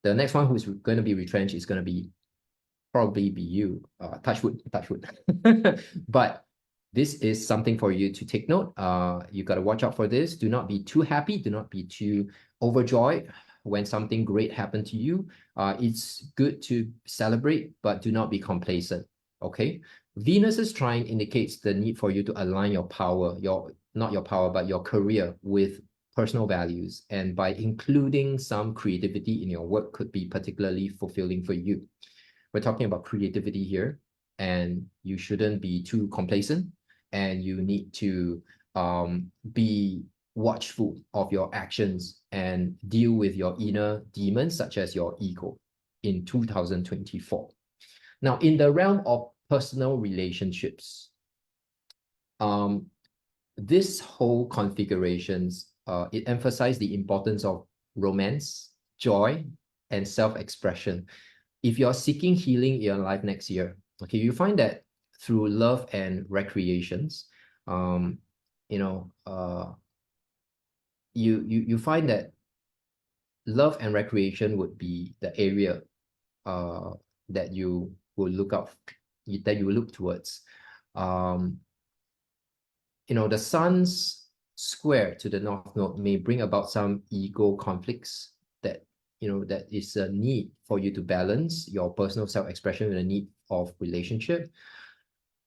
The next one who's going to be retrenched is going to probably be you. Touch wood, touch wood. But this is something for you to take note. You got to watch out for this. Do not be too happy. Do not be too overjoyed when something great happened to you. It's good to celebrate, but do not be complacent. Okay. Venus's trine indicates the need for you to align your power, not your power, but your career with personal values. And by including some creativity in your work could be particularly fulfilling for you. We're talking about creativity here, and you shouldn't be too complacent, and you need to be watchful of your actions and deal with your inner demons, such as your ego, in 2024. Now, in the realm of personal relationships, this whole configurations, it emphasizes the importance of romance, joy, and self-expression. If you're seeking healing in your life next year, okay, you find that through love and recreations, you know, you find that love and recreation would be the area that you will look up, that you will look towards. The sun's square to the north node may bring about some ego conflicts that that is a need for you to balance your personal self-expression with a need of relationship.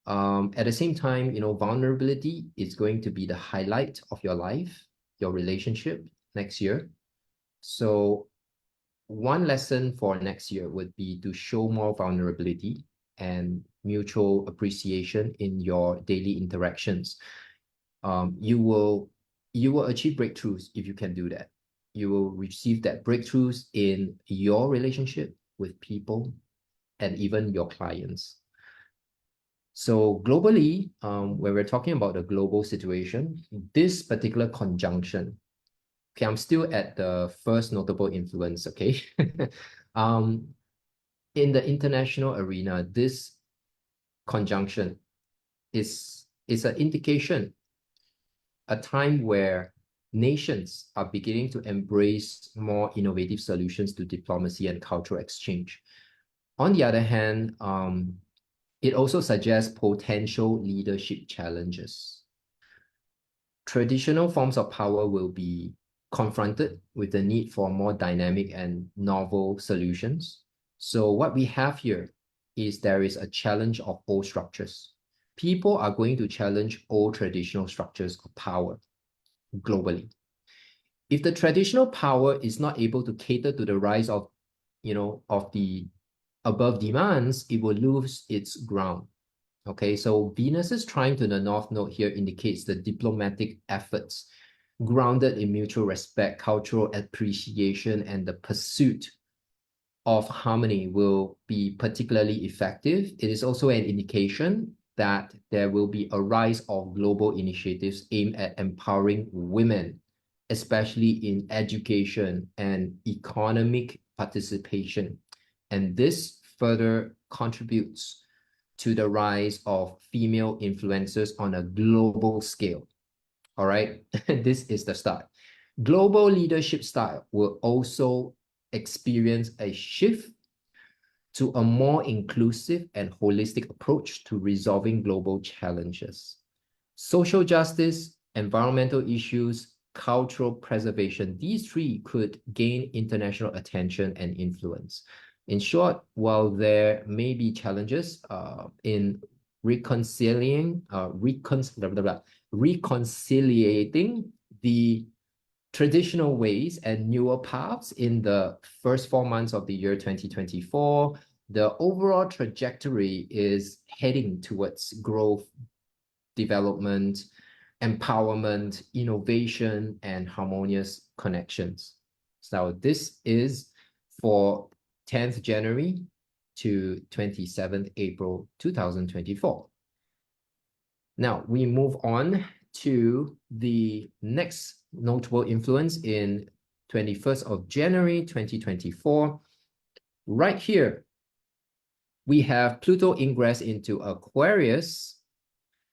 At the same time, vulnerability is going to be the highlight of your life, your relationship next year. So one lesson for next year would be to show more vulnerability and mutual appreciation in your daily interactions. You will achieve breakthroughs if you can do that. You will receive that breakthroughs in your relationship with people and even your clients. So globally, when we're talking about the global situation, this particular conjunction, okay, I'm still at the first notable influence, okay? In the international arena, this conjunction is an indication, a time where nations are beginning to embrace more innovative solutions to diplomacy and cultural exchange. On the other hand, it also suggests potential leadership challenges. Traditional forms of power will be confronted with the need for more dynamic and novel solutions. So what we have here is there is a challenge of old structures. People are going to challenge old traditional structures of power globally. If the traditional power is not able to cater to the rise of, of the above demands, it will lose its ground. Okay, so Venus's trine to the north node here indicates the diplomatic efforts grounded in mutual respect, cultural appreciation, and the pursuit of harmony will be particularly effective. It is also an indication that there will be a rise of global initiatives aimed at empowering women, especially in education and economic participation. And this further contributes to the rise of female influencers on a global scale. All right, this is the start. Global leadership style will also experience a shift to a more inclusive and holistic approach to resolving global challenges. Social justice, environmental issues, cultural preservation, these three could gain international attention and influence. In short, while there may be challenges in reconciliating the traditional ways and newer paths in the first 4 months of the year 2024, the overall trajectory is heading towards growth, development, empowerment, innovation, and harmonious connections. So this is for 10th January to 27th April 2024. Now we move on to the next notable influence in 21st of January 2024. Right here, we have Pluto ingress into Aquarius,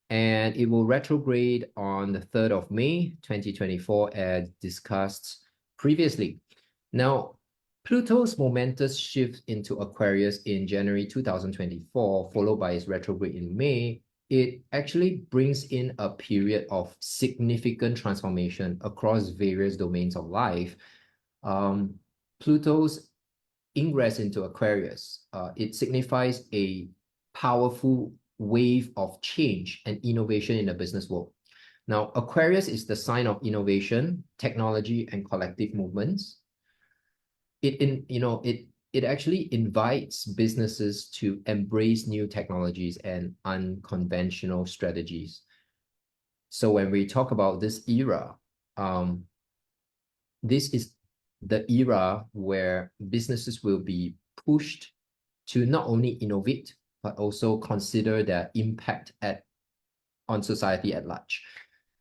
and it will retrograde on the 3rd of May 2024 as discussed previously. Now, Pluto's momentous shift into Aquarius in January 2024, followed by its retrograde in May, it actually brings in a period of significant transformation across various domains of life. Pluto's ingress into Aquarius, it signifies a powerful wave of change and innovation in the business world. Now, Aquarius is the sign of innovation, technology, and collective movements. It actually invites businesses to embrace new technologies and unconventional strategies. So when we talk about this era, this is the era where businesses will be pushed to not only innovate, but also consider their impact on society at large.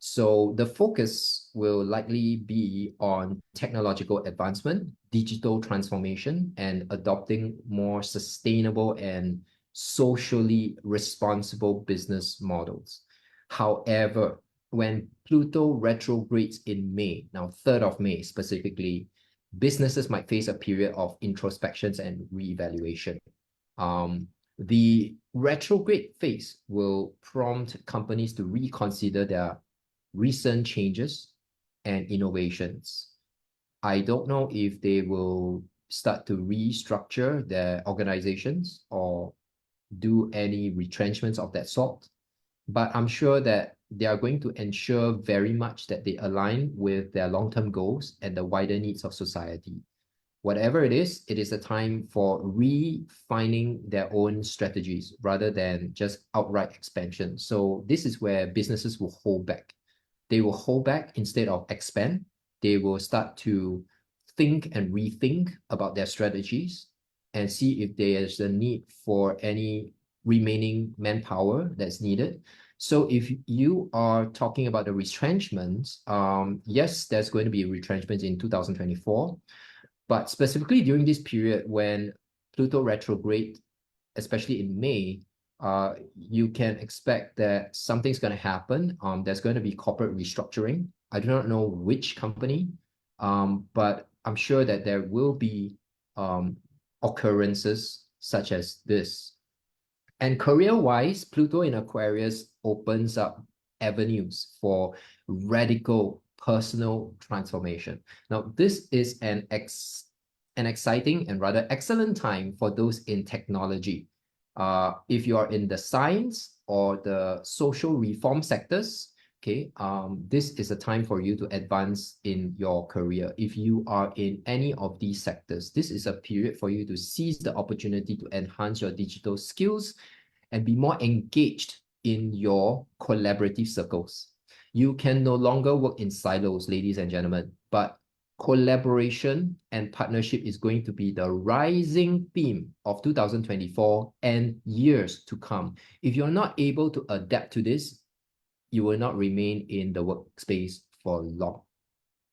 So the focus will likely be on technological advancement, digital transformation, and adopting more sustainable and socially responsible business models. However, when Pluto retrogrades in May, now 3rd of May specifically, businesses might face a period of introspections and reevaluation. The retrograde phase will prompt companies to reconsider their recent changes and innovations. I don't know if they will start to restructure their organizations or do any retrenchments of that sort, but I'm sure that they are going to ensure very much that they align with their long-term goals and the wider needs of society. Whatever it is a time for refining their own strategies rather than just outright expansion. So this is where businesses will hold back. They will hold back instead of expand. They will start to think and rethink about their strategies and see if there is a need for any remaining manpower that's needed. So if you are talking about the retrenchments, yes, there's going to be retrenchments in 2024. But specifically during this period when Pluto retrograde, especially in May, you can expect that something's going to happen. There's going to be corporate restructuring. I do not know which company, but I'm sure that there will be occurrences such as this. And career-wise, Pluto in Aquarius opens up avenues for radical personal transformation. Now, this is an exciting and rather excellent time for those in technology. If you are in the science or the social reform sectors, okay, this is a time for you to advance in your career. If you are in any of these sectors, this is a period for you to seize the opportunity to enhance your digital skills and be more engaged in your collaborative circles. You can no longer work in silos, ladies and gentlemen, but collaboration and partnership is going to be the rising theme of 2024 and years to come. If you're not able to adapt to this, you will not remain in the workspace for long.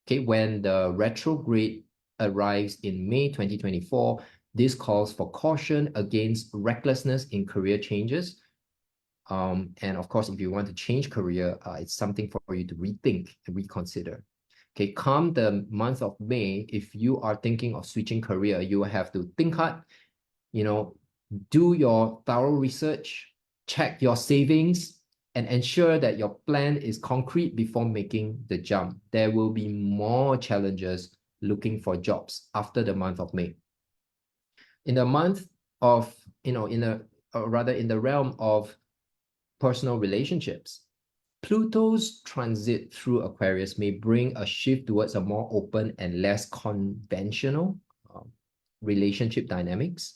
Okay, when the retrograde arrives in May 2024, this calls for caution against recklessness in career changes. And of course, if you want to change career, it's something for you to rethink and reconsider. Okay, come the month of May, if you are thinking of switching career, you will have to think hard, do your thorough research, check your savings, and ensure that your plan is concrete before making the jump. There will be more challenges looking for jobs after the month of May. In the month of, in the realm of personal relationships, Pluto's transit through Aquarius may bring a shift towards a more open and less conventional relationship dynamics.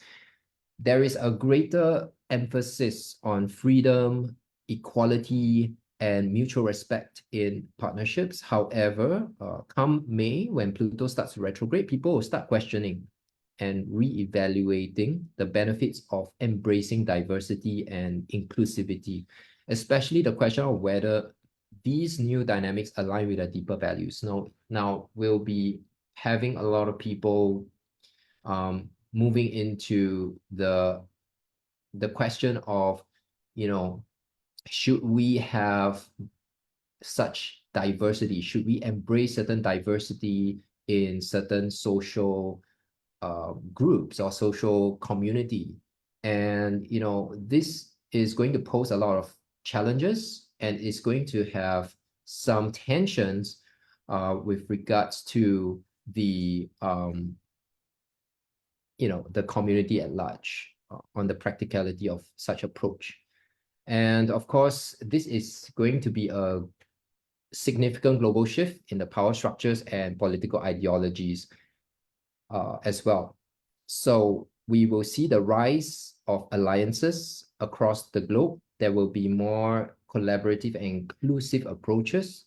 There is a greater emphasis on freedom, equality, and mutual respect in partnerships. However, come May, when Pluto starts to retrograde, people will start questioning and re-evaluating the benefits of embracing diversity and inclusivity, especially the question of whether these new dynamics align with their deeper values. Now we'll be having a lot of people moving into the question of, should we have such diversity? Should we embrace certain diversity in certain social groups or social community? And this is going to pose a lot of challenges, and it's going to have some tensions with regards to the the community at large on the practicality of such approach. And of course, this is going to be a significant global shift in the power structures and political ideologies as well. So we will see the rise of alliances across the globe. There will be more collaborative and inclusive approaches.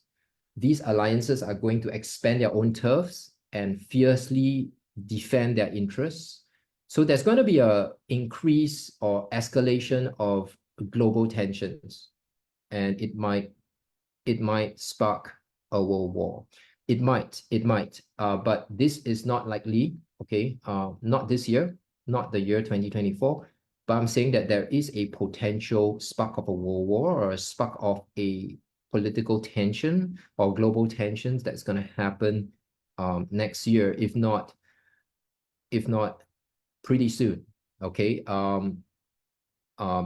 These alliances are going to expand their own turfs and fiercely defend their interests. So there's going to be an increase or escalation of global tensions, and it might spark a world war. It might, but this is not likely, okay? Not this year, not the year 2024, but I'm saying that there is a potential spark of a world war or a spark of a political tension or global tensions that's going to happen next year, if not pretty soon, okay?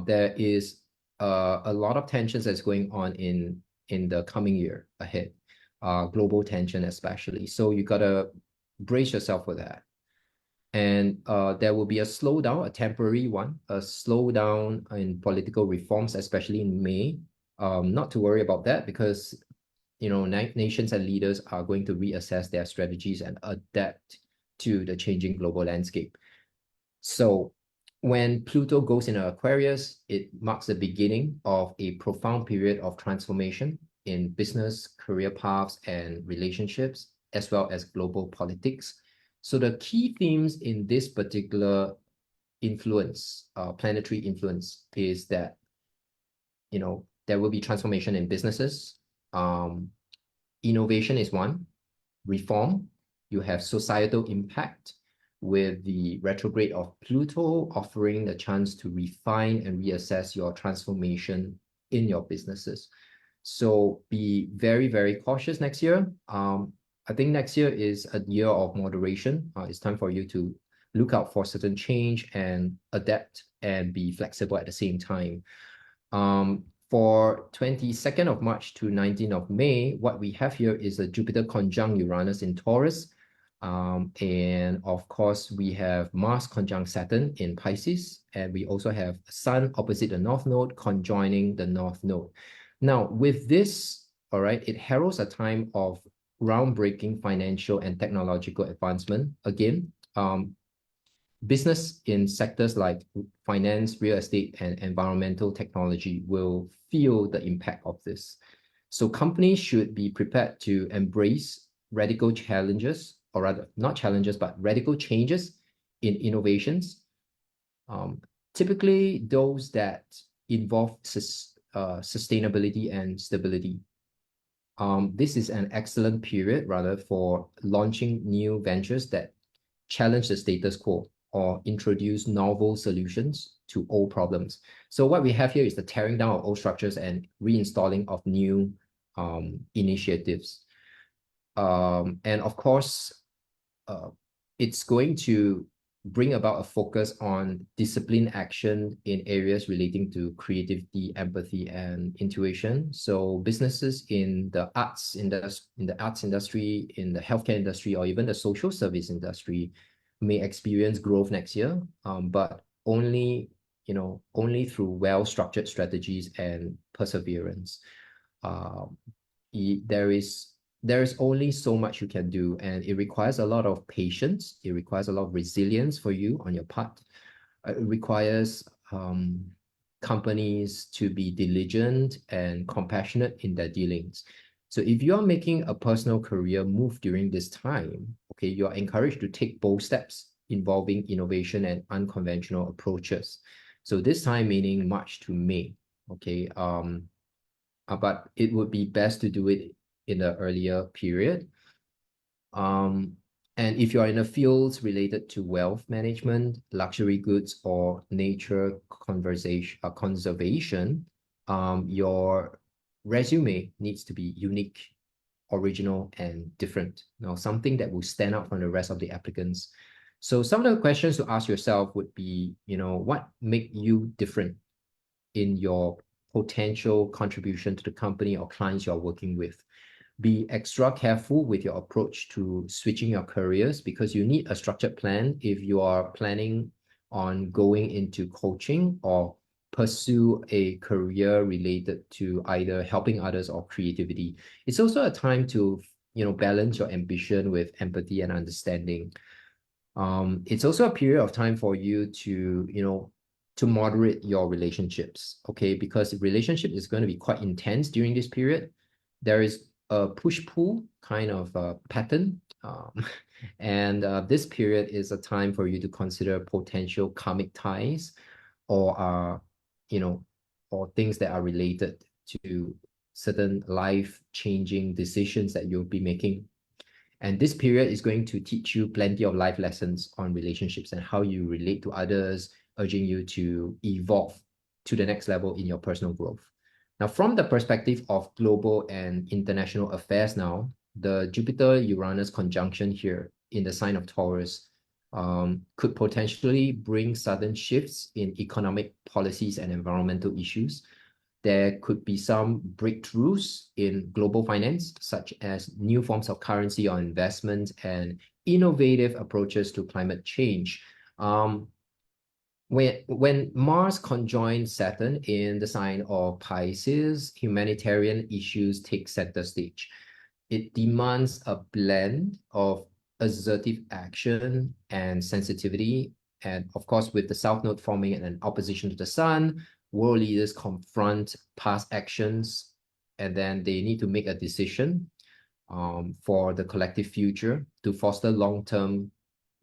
There is a lot of tensions that's going on in the coming year ahead, global tension especially. So you gotta brace yourself for that. And there will be a slowdown, a temporary one, a slowdown in political reforms, especially in May. Not to worry about that, because nations and leaders are going to reassess their strategies and adapt to the changing global landscape. So when Pluto goes into Aquarius, it marks the beginning of a profound period of transformation in business, career paths, and relationships, as well as global politics. So the key themes in this particular influence, planetary influence, is that there will be transformation in businesses. Innovation is one. Reform. You have societal impact, with the retrograde of Pluto offering the chance to refine and reassess your transformation in your businesses. So be very, very cautious next year. I think next year is a year of moderation. It's time for you to look out for certain change and adapt and be flexible at the same time. For 22nd of March to 19th of May, what we have here is a Jupiter conjunct Uranus in Taurus. And of course, we have Mars conjunct Saturn in Pisces, and we also have Sun opposite the North Node conjoining the North Node. Now, with this, all right, it heralds a time of groundbreaking financial and technological advancement. Again, business in sectors like finance, real estate, and environmental technology will feel the impact of this. So companies should be prepared to embrace radical challenges, or rather not challenges, but radical changes in innovations. Typically those that involve sustainability and stability. This is an excellent period rather for launching new ventures that challenge the status quo or introduce novel solutions to old problems. So what we have here is the tearing down of old structures and reinstalling of new initiatives. And of course, it's going to bring about a focus on disciplined action in areas relating to creativity, empathy, and intuition. So businesses in the arts industry, in the healthcare industry, or even the social service industry may experience growth next year, but only through well-structured strategies and perseverance. There is only so much you can do, and it requires a lot of patience. It requires a lot of resilience for you on your part. It requires companies to be diligent and compassionate in their dealings. So if you are making a personal career move during this time, okay, you are encouraged to take bold steps involving innovation and unconventional approaches. So this time meaning March to May, okay? But it would be best to do it in the earlier period. And if you are in the fields related to wealth management, luxury goods, or nature conservation, your resume needs to be unique, original, and different. Something that will stand out from the rest of the applicants. So some of the questions to ask yourself would be, what make you different in your potential contribution to the company or clients you're working with. Be extra careful with your approach to switching your careers, because you need a structured plan if you are planning on going into coaching or pursue a career related to either helping others or creativity. It's also a time to, balance your ambition with empathy and understanding. It's also a period of time for you to moderate your relationships, okay? Because the relationship is going to be quite intense during this period. There is a push-pull kind of pattern. And this period is a time for you to consider potential karmic ties or, or things that are related to certain life-changing decisions that you'll be making. And this period is going to teach you plenty of life lessons on relationships and how you relate to others, urging you to evolve to the next level in your personal growth. Now, from the perspective of global and international affairs now, the Jupiter-Uranus conjunction here in the sign of Taurus could potentially bring sudden shifts in economic policies and environmental issues. There could be some breakthroughs in global finance, such as new forms of currency or investment and innovative approaches to climate change. When Mars conjoins Saturn in the sign of Pisces, humanitarian issues take center stage. It demands a blend of assertive action and sensitivity. And of course, with the South Node forming an opposition to the Sun, world leaders confront past actions, and then they need to make a decision for the collective future to foster long-term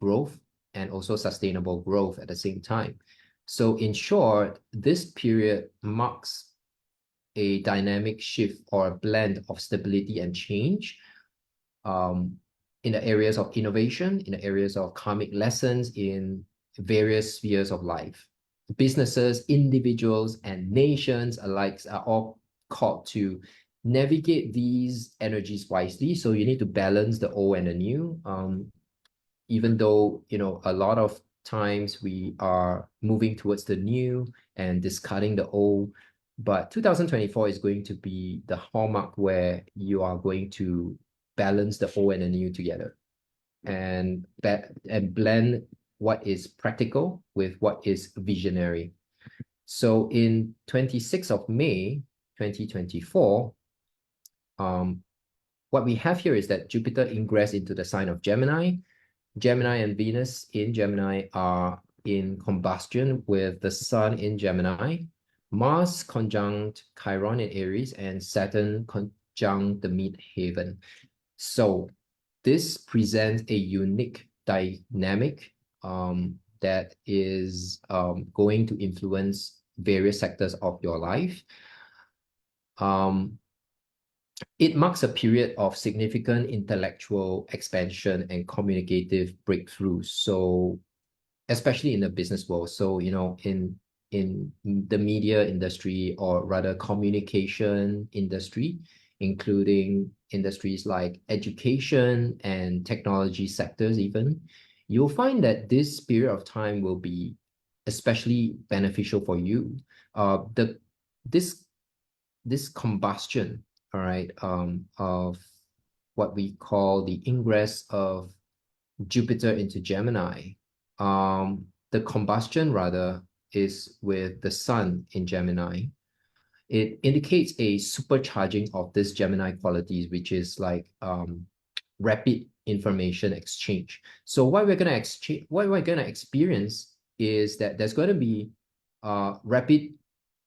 growth and also sustainable growth at the same time. So in short, this period marks a dynamic shift or a blend of stability and change in the areas of innovation, in the areas of karmic lessons in various spheres of life. Businesses, individuals, and nations alike are all called to navigate these energies wisely. So you need to balance the old and the new. Even though, a lot of times we are moving towards the new and discarding the old, but 2024 is going to be the hallmark where you are going to balance the old and the new together and blend what is practical with what is visionary. So in 26th of May, 2024, what we have here is that Jupiter ingress into the sign of Gemini. Gemini and Venus in Gemini are in combustion with the Sun in Gemini, Mars conjunct Chiron in Aries, and Saturn conjunct the midheaven. So this presents a unique dynamic that is going to influence various sectors of your life. It marks a period of significant intellectual expansion and communicative breakthroughs. So, especially in the business world. So, in the media industry, or rather communication industry, including industries like education and technology sectors even, you'll find that this period of time will be especially beneficial for you. This combustion, all right, of what we call the ingress of Jupiter into Gemini, the combustion rather is with the Sun in Gemini. It indicates a supercharging of this Gemini qualities, which is like rapid information exchange. So what we're gonna experience is that there's going to be rapid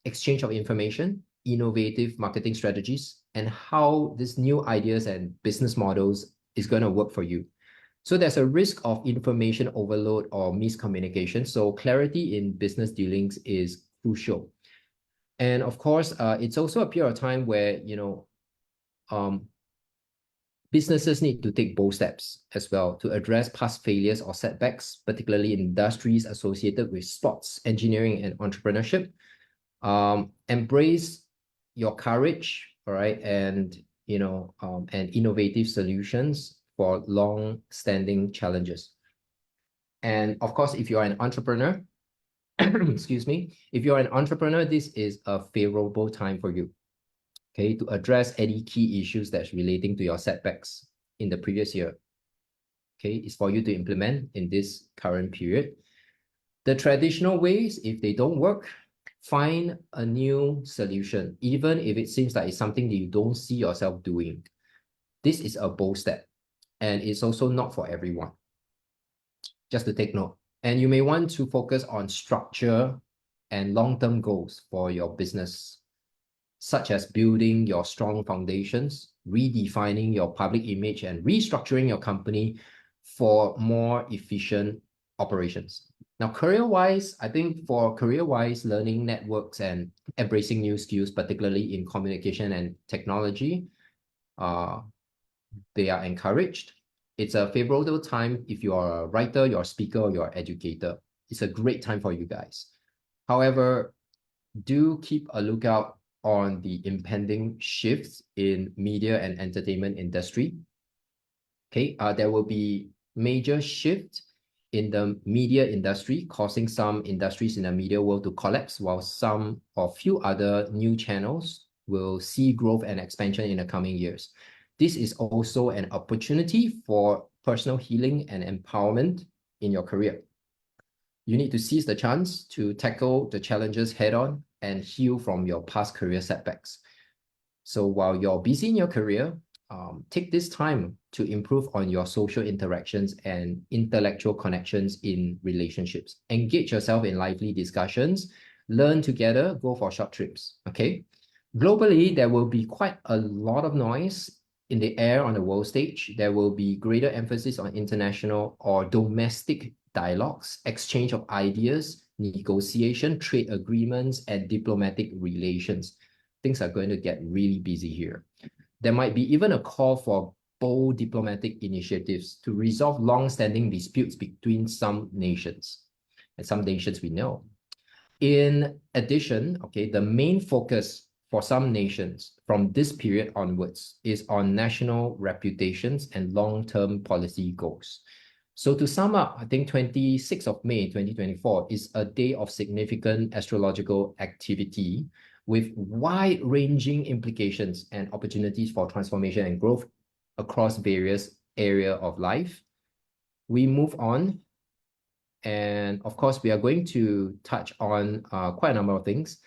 exchange of information, innovative marketing strategies, and how these new ideas and business models is going to work for you. So there's a risk of information overload or miscommunication. So clarity in business dealings is crucial. And of course, it's also a period of time where, businesses need to take bold steps as well to address past failures or setbacks, particularly in industries associated with sports, engineering, and entrepreneurship. Embrace your courage, all right, and and innovative solutions for long-standing challenges. And of course, if you are an entrepreneur, excuse me, if you're an entrepreneur, this is a favorable time for you, okay, to address any key issues that's relating to your setbacks in the previous year. Okay, it's for you to implement in this current period. The traditional ways, if they don't work, find a new solution, even if it seems like it's something that you don't see yourself doing. This is a bold step, and it's also not for everyone. Just to take note. And you may want to focus on structure and long-term goals for your business, such as building your strong foundations, redefining your public image, and restructuring your company for more efficient operations. Now, career-wise, I think for career-wise, learning networks and embracing new skills, particularly in communication and technology, they are encouraged. It's a favorable time if you are a writer, you're a speaker, or you're an educator. It's a great time for you guys. However, do keep a lookout on the impending shifts in media and entertainment industry. Okay, there will be major shift in the media industry, causing some industries in the media world to collapse, while some or few other new channels will see growth and expansion in the coming years. This is also an opportunity for personal healing and empowerment in your career. You need to seize the chance to tackle the challenges head on and heal from your past career setbacks. So while you're busy in your career, take this time to improve on your social interactions and intellectual connections in relationships. Engage yourself in lively discussions, learn together, go for short trips, okay? Globally, there will be quite a lot of noise in the air on the world stage. There will be greater emphasis on international or domestic dialogues, exchange of ideas, negotiation, trade agreements, and diplomatic relations. Things are going to get really busy here. There might be even a call for bold diplomatic initiatives to resolve long-standing disputes between some nations, and some nations we know. In addition, okay, the main focus for some nations from this period onwards is on national reputations and long-term policy goals. So to sum up, I think 26th of May 2024 is a day of significant astrological activity with wide-ranging implications and opportunities for transformation and growth across various areas of life. We move on, and of course, we are going to touch on quite a number of things.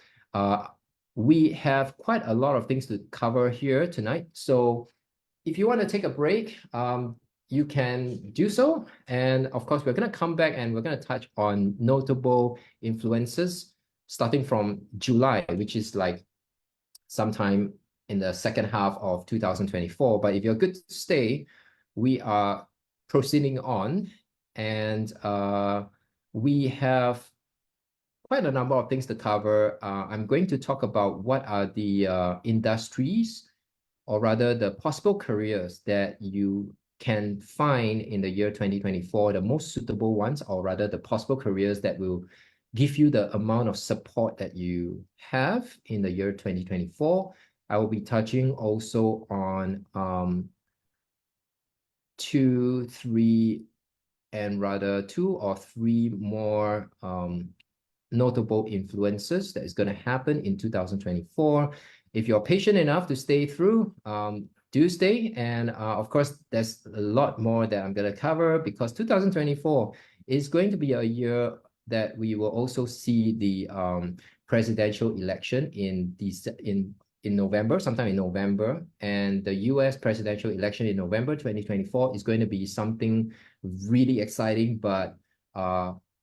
We have quite a lot of things to cover here tonight. So if you want to take a break, you can do so. And of course, we're going to come back and we're going to touch on notable influences starting from July, which is like sometime in the second half of 2024. But if you're good to stay, we are proceeding on, and we have quite a number of things to cover. I'm going to talk about what are the industries, or rather the possible careers that you can find in the year 2024, the most suitable ones, or rather the possible careers that will give you the amount of support that you have in the year 2024. I will be touching also on 2 or 3 more notable influences that is going to happen in 2024. If you're patient enough to stay through, do stay. And of course, there's a lot more that I'm going to cover, because 2024 is going to be a year that we will also see the presidential election in November, sometime in November. And the US presidential election in November 2024 is going to be something really exciting, but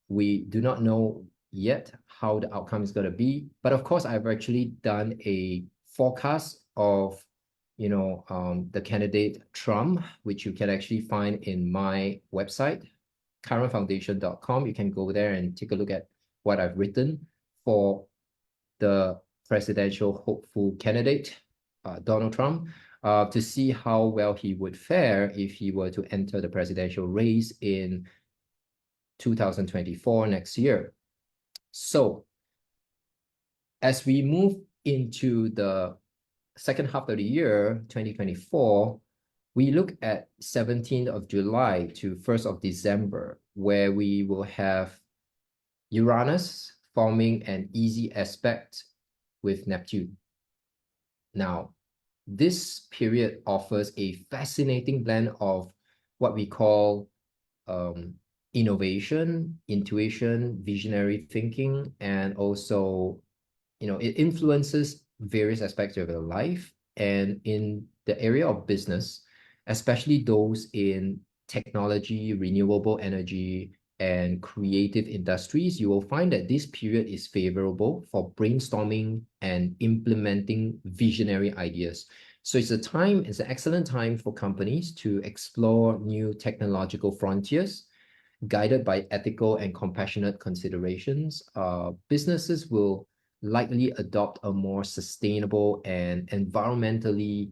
we do not know yet how the outcome is going to be. But of course, I've actually done a forecast of the candidate Trump, which you can actually find in my website, currentfoundation.com. You can go there and take a look at what I've written for the presidential hopeful candidate, Donald Trump, to see how well he would fare if he were to enter the presidential race in 2024 next year. So as we move into the second half of the year, 2024, we look at 17th of July to 1st of December, where we will have Uranus forming an easy aspect with Neptune. Now, this period offers a fascinating blend of what we call innovation, intuition, visionary thinking, and also, it influences various aspects of your life. And in the area of business, especially those in technology, renewable energy, and creative industries, you will find that this period is favorable for brainstorming and implementing visionary ideas. So it's an excellent time for companies to explore new technological frontiers, guided by ethical and compassionate considerations. Businesses will likely adopt a more sustainable and environmentally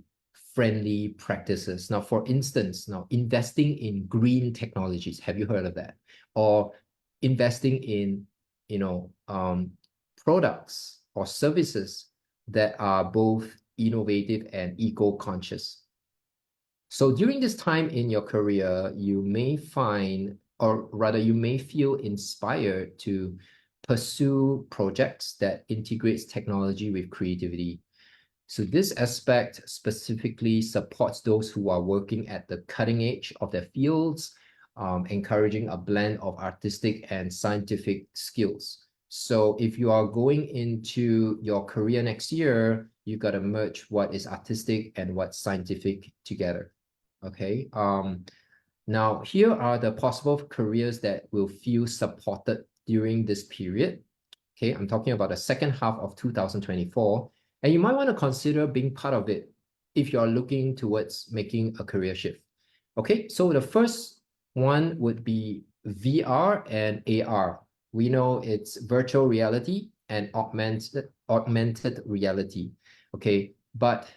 friendly practices. Now, for instance, investing in green technologies. Have you heard of that? Or investing in, products or services that are both innovative and eco-conscious. So during this time in your career, you may find, or rather you may feel inspired to pursue projects that integrates technology with creativity. So this aspect specifically supports those who are working at the cutting edge of their fields, encouraging a blend of artistic and scientific skills. So if you are going into your career next year, you got to merge what is artistic and what's scientific together. Okay. Now, here are the possible careers that will feel supported during this period. Okay, I'm talking about the second half of 2024, and you might want to consider being part of it if you're looking towards making a career shift. Okay, so the first one would be VR and AR. We know it's virtual reality and augmented reality. Okay, but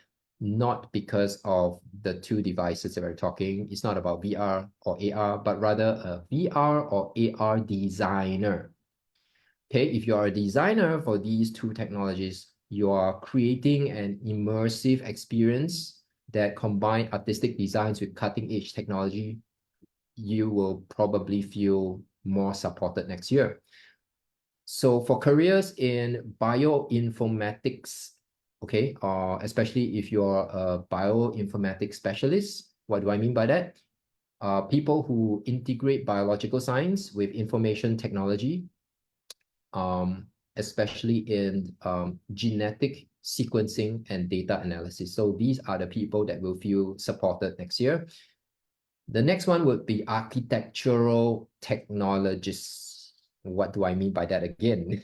not because of the two devices that we're talking. It's not about VR or AR, but rather a VR or AR designer. Okay, if you are a designer for these two technologies, you are creating an immersive experience that combine artistic designs with cutting-edge technology. You will probably feel more supported next year. So for careers in bioinformatics, okay, especially if you're a bioinformatics specialist, what do I mean by that? People who integrate biological science with information technology, especially in genetic sequencing and data analysis. So these are the people that will feel supported next year. The next one would be architectural technologists. What do I mean by that again?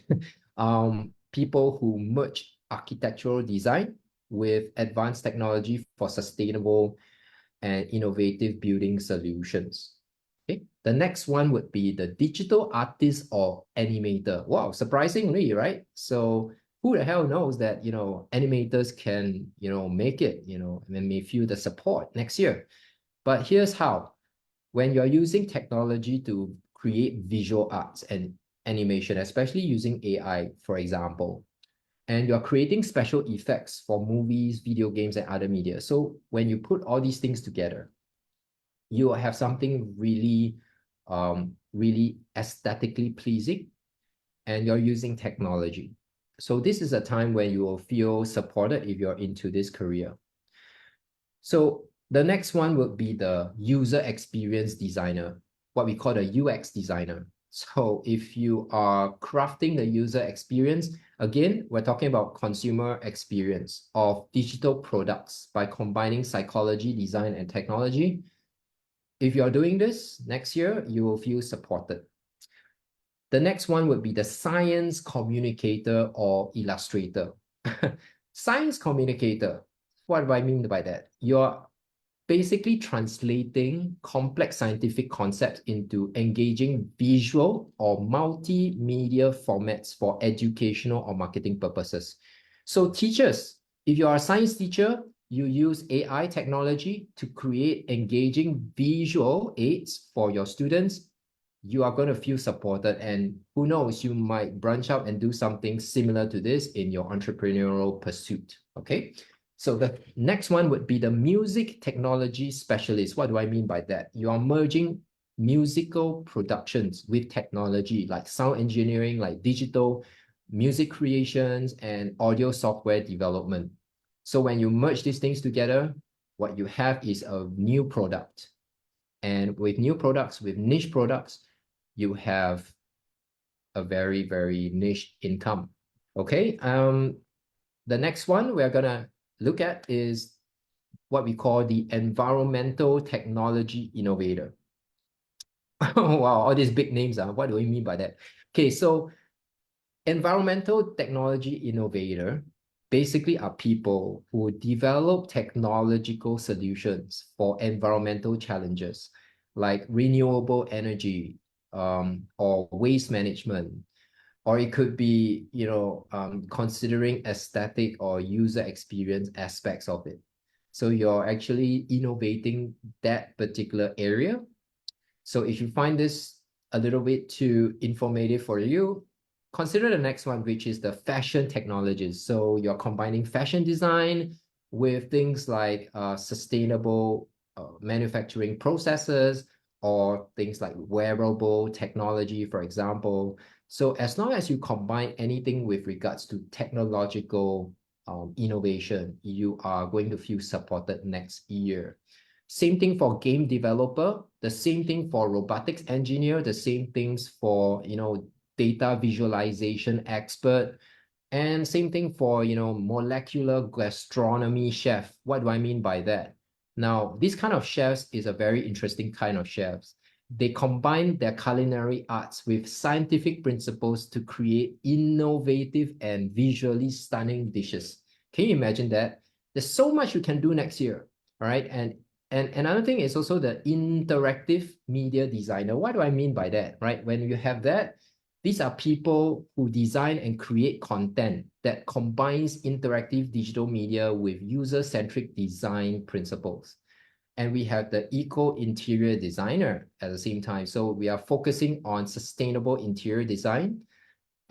People who merge architectural design with advanced technology for sustainable and innovative building solutions. Okay. The next one would be the digital artist or animator. Wow, surprisingly, right? So who the hell knows that, animators can, make it, and may feel the support next year. But here's how. When you're using technology to create visual arts and animation, especially using AI, for example, and you're creating special effects for movies, video games, and other media. So when you put all these things together, you will have something really, really aesthetically pleasing, and you're using technology. So this is a time when you will feel supported if you're into this career. So the next one would be the user experience designer, what we call the UX designer. So if you are crafting the user experience, again, we're talking about consumer experience of digital products by combining psychology, design, and technology. If you're doing this next year, you will feel supported. The next one would be the science communicator or illustrator. Science communicator, what do I mean by that? You're basically translating complex scientific concepts into engaging visual or multimedia formats for educational or marketing purposes. So teachers, if you are a science teacher, you use AI technology to create engaging visual aids for your students, you are going to feel supported, and who knows, you might branch out and do something similar to this in your entrepreneurial pursuit. Okay. So the next one would be the music technology specialist. What do I mean by that? You are merging musical productions with technology, like sound engineering, like digital music creations and audio software development. So when you merge these things together, what you have is a new product. And with new products, with niche products, you have a very, very niche income. Okay. The next one we're gonna look at is what we call the environmental technology innovator. Wow, all these big names. What do we mean by that? Okay, so environmental technology innovator basically are people who develop technological solutions for environmental challenges like renewable energy, or waste management, or it could be, considering aesthetic or user experience aspects of it. So you're actually innovating that particular area. So if you find this a little bit too informative for you, consider the next one, which is the fashion technologies. So you're combining fashion design with things like sustainable manufacturing processes, or things like wearable technology, for example. So as long as you combine anything with regards to technological innovation, you are going to feel supported next year. Same thing for game developer, the same thing for robotics engineer, the same things for, data visualization expert, and same thing for, molecular gastronomy chef. What do I mean by that? Now, this kind of chefs is a very interesting kind of chefs. They combine their culinary arts with scientific principles to create innovative and visually stunning dishes. Can you imagine that? There's so much you can do next year, all right? And another thing is also the interactive media designer. What do I mean by that, right? When you have that, these are people who design and create content that combines interactive digital media with user-centric design principles. And we have the eco-interior designer at the same time. So we are focusing on sustainable interior design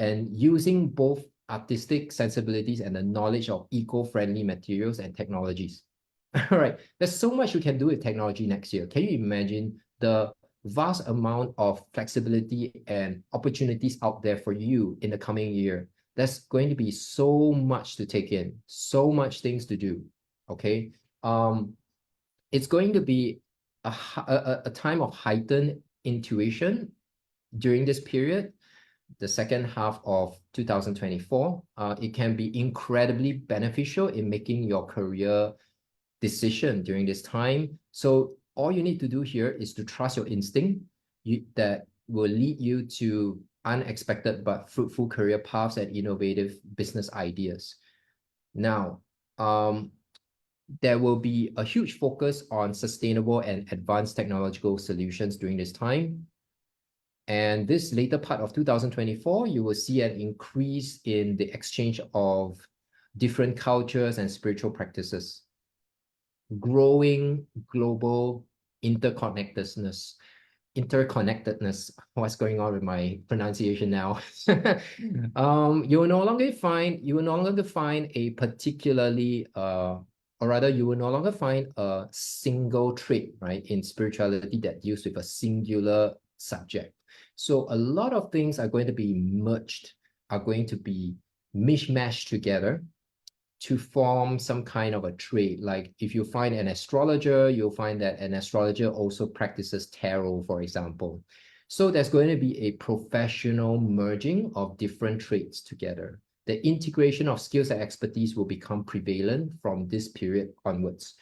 and using both artistic sensibilities and the knowledge of eco-friendly materials and technologies. All right, there's so much you can do with technology next year. Can you imagine the vast amount of flexibility and opportunities out there for you in the coming year? There's going to be so much to take in, so much things to do. Okay. It's going to be a time of heightened intuition during this period, the second half of 2024. It can be incredibly beneficial in making your career decision during this time. So all you need to do here is to trust your instinct that will lead you to unexpected but fruitful career paths and innovative business ideas. Now, there will be a huge focus on sustainable and advanced technological solutions during this time. And this later part of 2024, you will see an increase in the exchange of different cultures and spiritual practices. Growing global interconnectedness. What's going on with my pronunciation now? You will no longer find a particularly or rather you will no longer find a single trait, right, in spirituality that deals with a singular subject. So a lot of things are going to be merged, are going to be mishmashed together to form some kind of a trait. Like if you find an astrologer, you'll find that an astrologer also practices tarot, for example. So there's going to be a professional merging of different traits together. The integration of skills and expertise will become prevalent from this period onwards.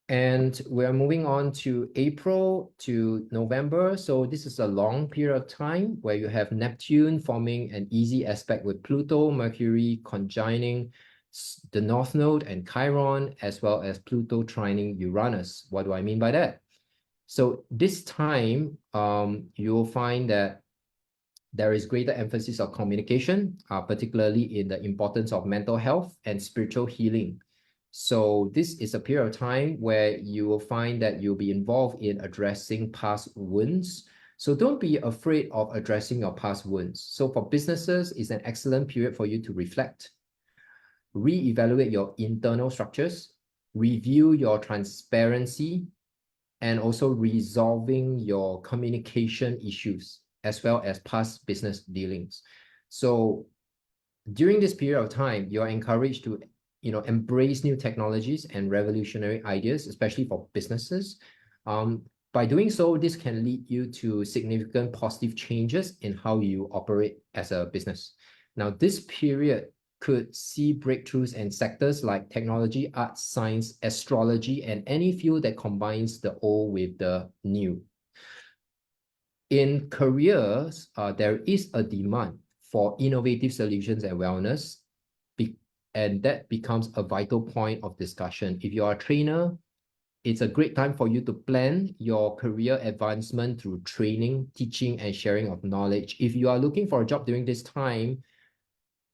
And we're moving on to April to November. So this is a long period of time where you have Neptune forming an easy aspect with Pluto, Mercury conjoining the North Node and Chiron, as well as Pluto trining Uranus. What do I mean by that? So this time, you will find that there is greater emphasis on communication, particularly in the importance of mental health and spiritual healing. So this is a period of time where you will find that you'll be involved in addressing past wounds. So don't be afraid of addressing your past wounds. So for businesses, it's an excellent period for you to reflect, reevaluate your internal structures, review your transparency, and also resolving your communication issues as well as past business dealings. So during this period of time, you're encouraged to embrace new technologies and revolutionary ideas, especially for businesses. By doing so, this can lead you to significant positive changes in how you operate as a business. Now, this period could see breakthroughs in sectors like technology, arts, science, astrology, and any field that combines the old with the new. In careers, there is a demand for innovative solutions and wellness, and that becomes a vital point of discussion. If you are a trainer, it's a great time for you to plan your career advancement through training, teaching, and sharing of knowledge. If you are looking for a job during this time,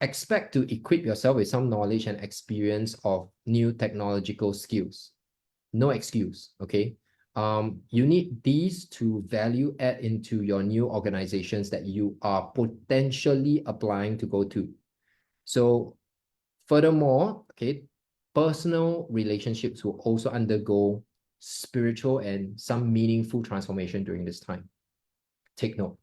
expect to equip yourself with some knowledge and experience of new technological skills. No excuse, okay? You need these to value add into your new organizations that you are potentially applying to go to. So furthermore, okay, personal relationships will also undergo spiritual and some meaningful transformation during this time. Take note.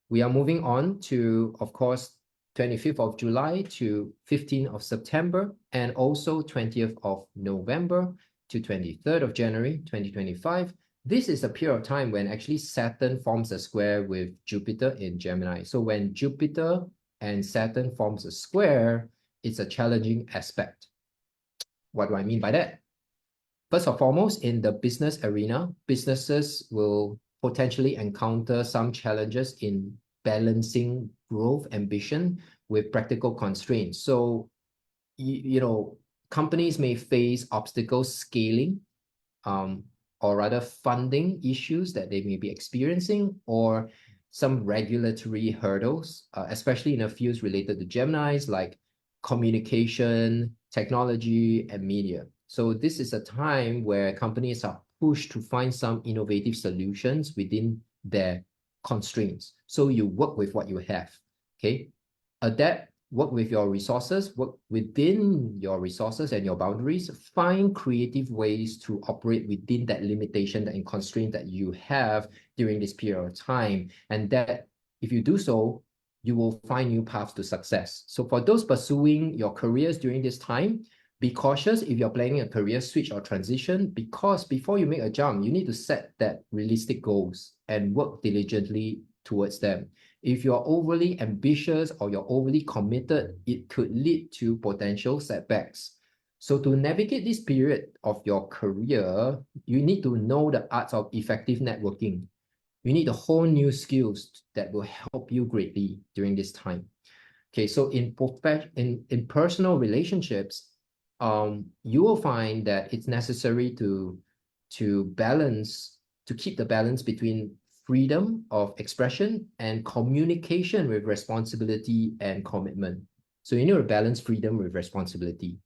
We are moving on to, of course, 25th of July to 15th of September, and also 20th of November to 23rd of January 2025. This is a period of time when actually Saturn forms a square with Jupiter in Gemini. So when Jupiter and Saturn forms a square, it's a challenging aspect. What do I mean by that? First and foremost, in the business arena, businesses will potentially encounter some challenges in balancing growth ambition with practical constraints. So, companies may face obstacles scaling, or rather funding issues that they may be experiencing, or some regulatory hurdles, especially in the fields related to Geminis like communication, technology, and media. So this is a time where companies are pushed to find some innovative solutions within their constraints. So you work with what you have, okay? Adapt, work with your resources, work within your resources and your boundaries, find creative ways to operate within that limitation and constraint that you have during this period of time. And that if you do so, you will find new paths to success. So for those pursuing your careers during this time, be cautious if you're planning a career switch or transition, because before you make a jump, you need to set that realistic goals and work diligently towards them. If you're overly ambitious or you're overly committed, it could lead to potential setbacks. So to navigate this period of your career, you need to know the arts of effective networking. You need a whole new skills that will help you greatly during this time. Okay, so in personal relationships, you will find that it's necessary to keep the balance between freedom of expression and communication with responsibility and commitment. So you need to balance freedom with responsibility.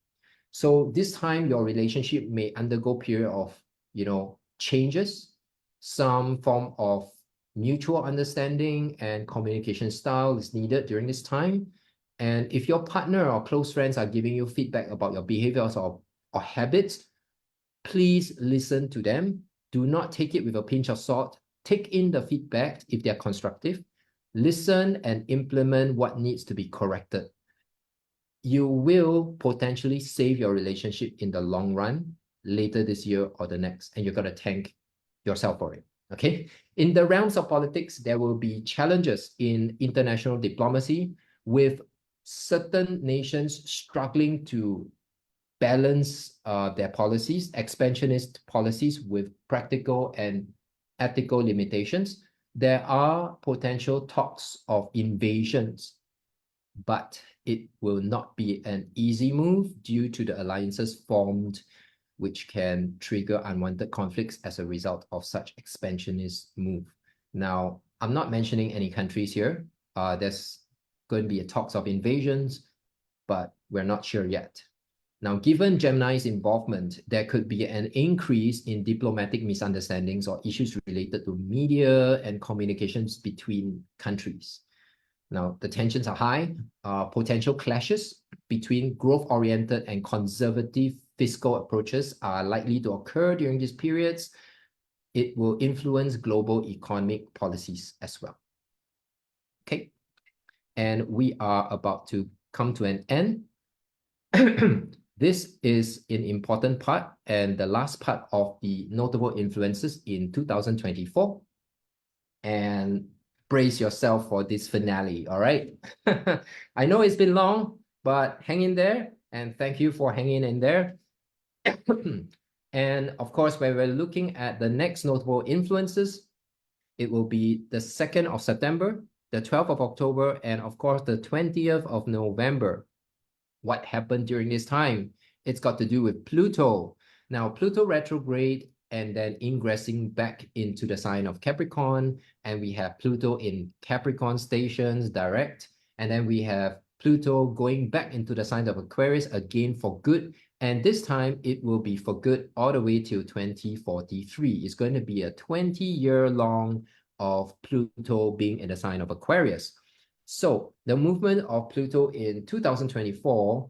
So this time your relationship may undergo period of, changes, some form of mutual understanding and communication style is needed during this time. And if your partner or close friends are giving you feedback about your behaviors or habits, please listen to them. Do not take it with a pinch of salt. Take in the feedback if they're constructive. Listen and implement what needs to be corrected. You will potentially save your relationship in the long run later this year or the next, and you're going to thank yourself for it. Okay. In the realms of politics, there will be challenges in international diplomacy, with certain nations struggling to balance their policies, expansionist policies, with practical and ethical limitations. There are potential talks of invasions, but it will not be an easy move due to the alliances formed, which can trigger unwanted conflicts as a result of such expansionist move. Now, I'm not mentioning any countries here. There's going to be a talks of invasions, but we're not sure yet. Now, given Gemini's involvement, there could be an increase in diplomatic misunderstandings or issues related to media and communications between countries. Now, the tensions are high, potential clashes between growth-oriented and conservative fiscal approaches are likely to occur during these periods. It will influence global economic policies as well. Okay, and we are about to come to an end. This is an important part and the last part of the notable influences in 2024. And brace yourself for this finale, all right? I know it's been long, but hang in there, and thank you for hanging in there. And of course, when we're looking at the next notable influences, it will be the 2nd of September, the 12th of October, and of course, the 20th of November. What happened during this time? It's got to do with Pluto. Now, Pluto retrograde and then ingressing back into the sign of Capricorn, and we have Pluto in Capricorn stations direct, and then we have Pluto going back into the sign of Aquarius again for good, and this time it will be for good all the way till 2043. It's going to be a 20-year long of Pluto being in the sign of Aquarius. So the movement of Pluto in 2024,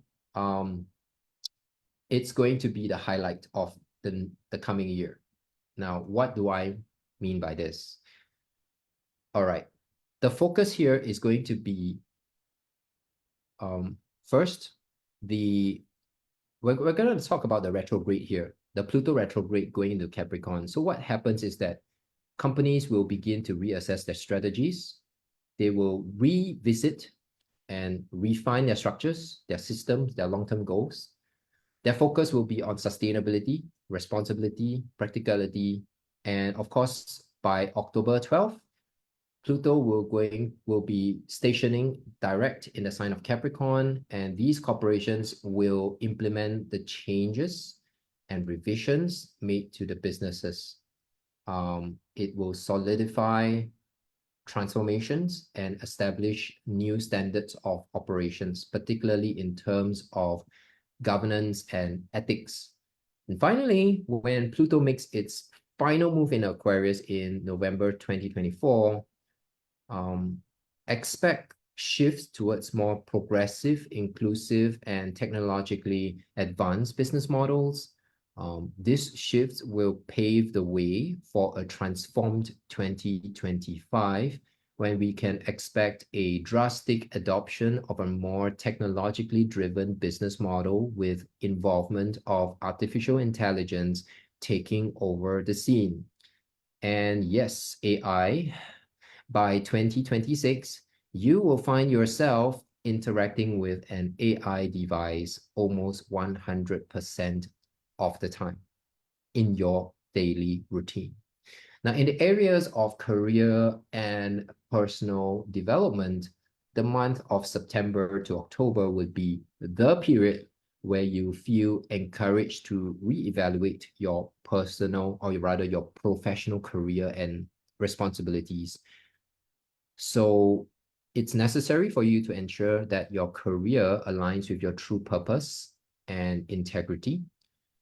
it's going to be the highlight of the coming year. Now, what do I mean by this? All right, the focus here is going to be first, we're going to talk about the retrograde here, the Pluto retrograde going into Capricorn. So what happens is that companies will begin to reassess their strategies. They will revisit and refine their structures, their systems, their long-term goals. Their focus will be on sustainability, responsibility, practicality, and of course, by October 12th, Pluto will be stationing direct in the sign of Capricorn, and these corporations will implement the changes and revisions made to the businesses. It will solidify transformations and establish new standards of operations, particularly in terms of governance and ethics. And finally, when Pluto makes its final move in Aquarius in November 2024, expect shifts towards more progressive, inclusive, and technologically advanced business models. This shift will pave the way for a transformed 2025, when we can expect a drastic adoption of a more technologically driven business model with involvement of artificial intelligence taking over the scene. And yes, AI, by 2026, you will find yourself interacting with an AI device almost 100% of the time in your daily routine. Now, in the areas of career and personal development, the month of September to October would be the period where you feel encouraged to reevaluate your personal, or rather your professional career and responsibilities. So it's necessary for you to ensure that your career aligns with your true purpose and integrity.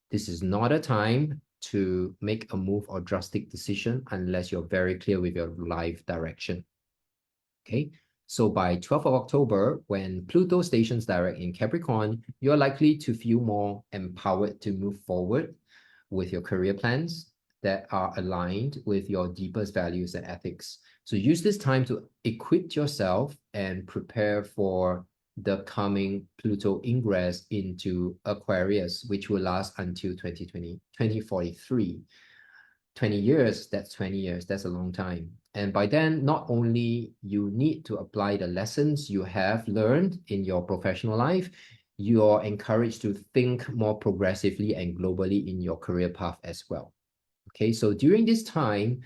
This is not a time to make a move or drastic decision unless you're very clear with your life direction. Okay, so by 12th of October, when Pluto stations direct in Capricorn, you're likely to feel more empowered to move forward with your career plans that are aligned with your deepest values and ethics. So use this time to equip yourself and prepare for the coming Pluto ingress into Aquarius, which will last until 2043. 20 years, that's 20 years, that's a long time. And by then, not only you need to apply the lessons you have learned in your professional life, you're encouraged to think more progressively and globally in your career path as well. Okay, so during this time,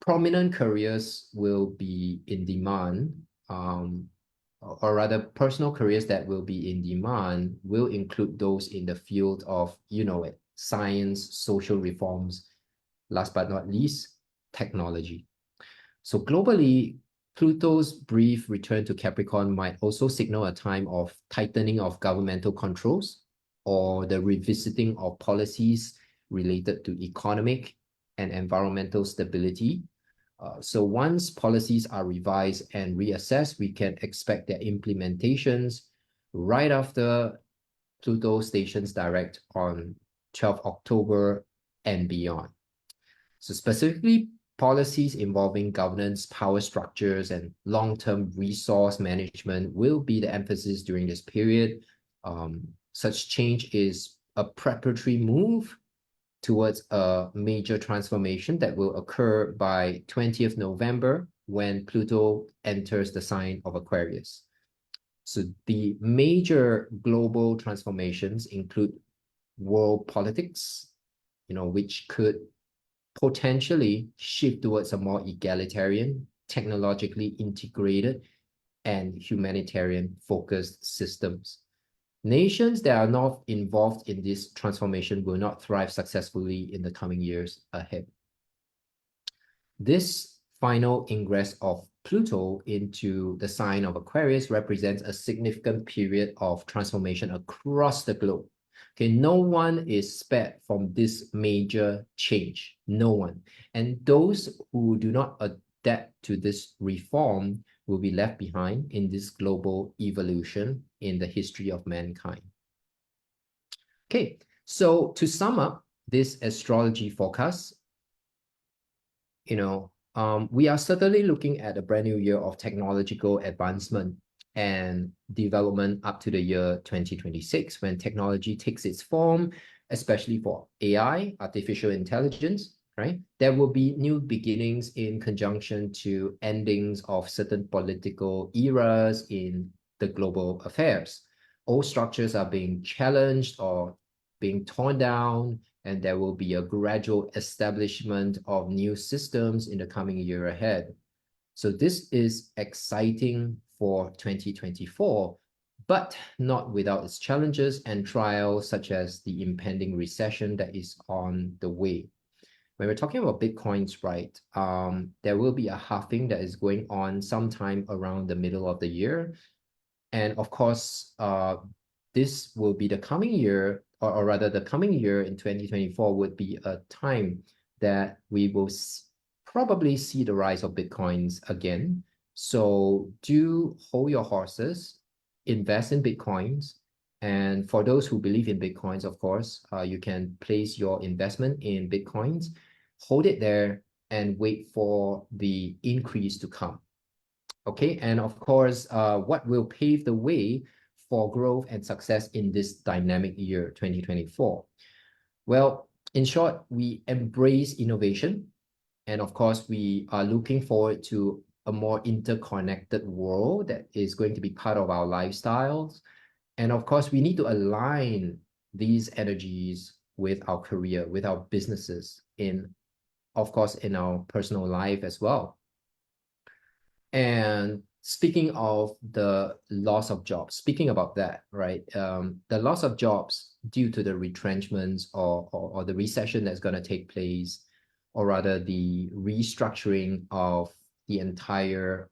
prominent careers will be in demand, or rather personal careers that will be in demand will include those in the field of, science, social reforms, last but not least, technology. So globally, Pluto's brief return to Capricorn might also signal a time of tightening of governmental controls or the revisiting of policies related to economic and environmental stability. So once policies are revised and reassessed, we can expect their implementations right after Pluto stations direct on 12 October and beyond. So specifically, policies involving governance, power structures, and long-term resource management will be the emphasis during this period. Such change is a preparatory move towards a major transformation that will occur by 20th November when Pluto enters the sign of Aquarius. So the major global transformations include world politics, which could potentially shift towards a more egalitarian, technologically integrated, and humanitarian focused systems. Nations that are not involved in this transformation will not thrive successfully in the coming years ahead. This final ingress of Pluto into the sign of Aquarius represents a significant period of transformation across the globe. Okay, no one is spared from this major change. No one. And those who do not adapt to this reform will be left behind in this global evolution in the history of mankind. Okay, so to sum up this astrology forecast, we are certainly looking at a brand new year of technological advancement and development up to the year 2026, when technology takes its form, especially for AI, artificial intelligence, right? There will be new beginnings in conjunction to endings of certain political eras in the global affairs. Old structures are being challenged or being torn down, and there will be a gradual establishment of new systems in the coming year ahead. So this is exciting for 2024, but not without its challenges and trials, such as the impending recession that is on the way. When we're talking about Bitcoins, right, there will be a halving that is going on sometime around the middle of the year. And of course, this will be the coming year, or rather the coming year in 2024 would be a time that we will probably see the rise of Bitcoins again. So do hold your horses, invest in Bitcoins. And for those who believe in Bitcoins, of course, you can place your investment in Bitcoins, hold it there, and wait for the increase to come. Okay, and of course, what will pave the way for growth and success in this dynamic year, 2024? Well, in short, we embrace innovation. And of course, we are looking forward to a more interconnected world that is going to be part of our lifestyles. And of course, we need to align these energies with our career, with our businesses, of course, in our personal life as well. And speaking of the loss of jobs, speaking about that, right? The loss of jobs due to the retrenchments or the recession that's going to take place, or rather the restructuring of the entire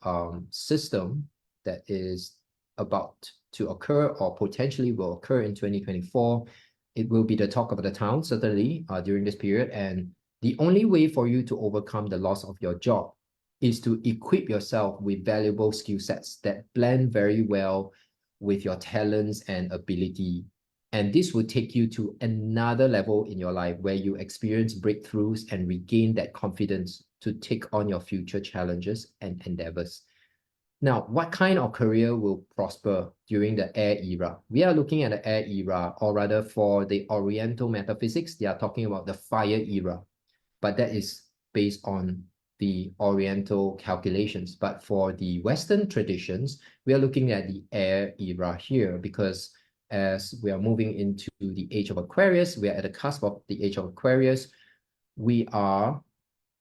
system that is about to occur or potentially will occur in 2024. It will be the talk of the town, certainly, during this period. And the only way for you to overcome the loss of your job is to equip yourself with valuable skill sets that blend very well with your talents and ability. And this will take you to another level in your life where you experience breakthroughs and regain that confidence to take on your future challenges and endeavors. Now, what kind of career will prosper during the air era? We are looking at the air era, or rather for the Oriental metaphysics, they are talking about the fire era, but that is based on the Oriental calculations. But for the Western traditions, we are looking at the air era here, because as we are moving into the age of Aquarius, we are at the cusp of the age of Aquarius. We are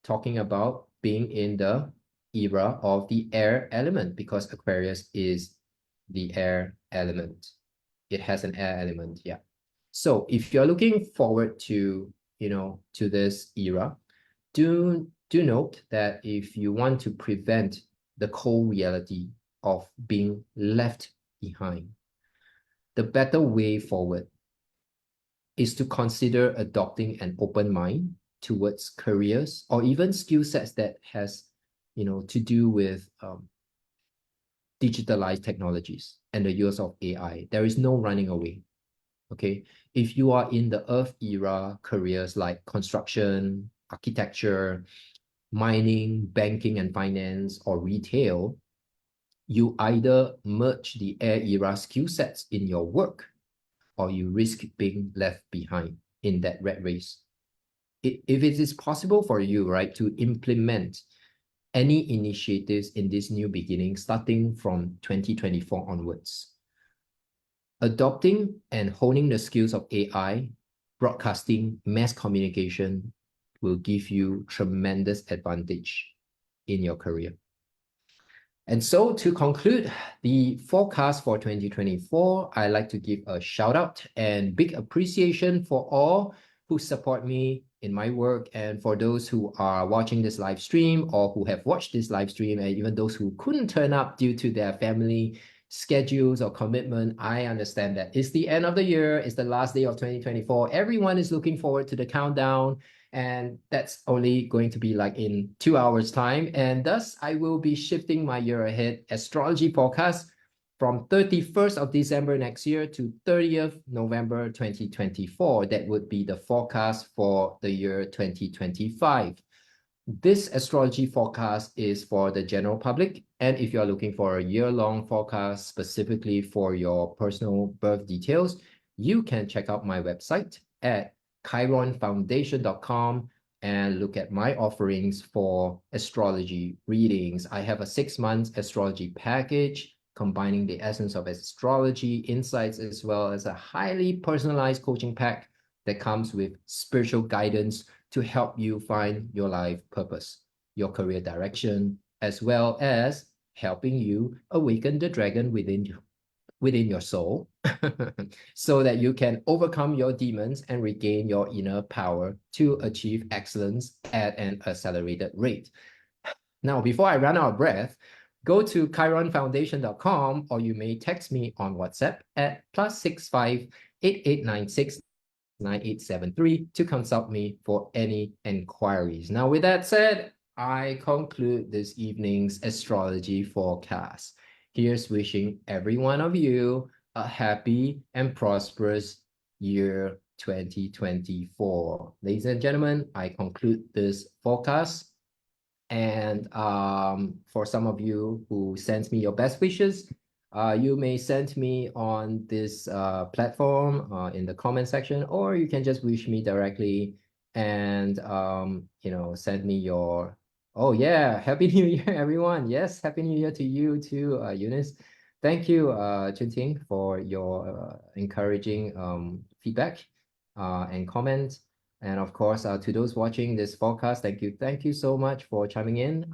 talking about being in the era of the air element, because Aquarius is the air element. It has an air element, yeah. So if you're looking forward to, to this era, do note that if you want to prevent the cold reality of being left behind, the better way forward is to consider adopting an open mind towards careers or even skill sets that has, to do with digitalized technologies and the use of AI. There is no running away. Okay. If you are in the Earth era careers like construction, architecture, mining, banking and finance, or retail, you either merge the air era skill sets in your work or you risk being left behind in that rat race. If it is possible for you, right, to implement any initiatives in this new beginning starting from 2024 onwards, adopting and honing the skills of AI, broadcasting, mass communication will give you tremendous advantage in your career. And so to conclude the forecast for 2024, I'd like to give a shout out and big appreciation for all who support me in my work, and for those who are watching this live stream or who have watched this live stream, and even those who couldn't turn up due to their family schedules or commitment. I understand that it's the end of the year, it's the last day of 2024. Everyone is looking forward to the countdown, and that's only going to be like in 2 hours time. And thus I will be shifting my year ahead astrology forecast from 31st of December next year to 30th November 2024. That would be the forecast for the year 2025. This astrology forecast is for the general public, and if you're looking for a year-long forecast specifically for your personal birth details, you can check out my website at chironfoundation.com and look at my offerings for astrology readings. I have a 6-month astrology package combining the essence of astrology insights as well as a highly personalized coaching pack that comes with spiritual guidance to help you find your life purpose, your career direction, as well as helping you awaken the dragon within your soul so that you can overcome your demons and regain your inner power to achieve excellence at an accelerated rate. Now, before I run out of breath, go to chironfoundation.com, or you may text me on WhatsApp at +65 8896 9873 to consult me for any inquiries. Now, with that said, I conclude this evening's astrology forecast. Here's wishing every one of you a happy and prosperous year 2024. Ladies and gentlemen, I conclude this forecast. And for some of you who sent me your best wishes, you may send me on this platform in the comment section, or you can just wish me directly and send me your, oh yeah, Happy New Year, everyone. Yes, Happy New Year to you too, Eunice. Thank you, Chunting, for your encouraging feedback and comments. And of course, to those watching this forecast, thank you so much for chiming in.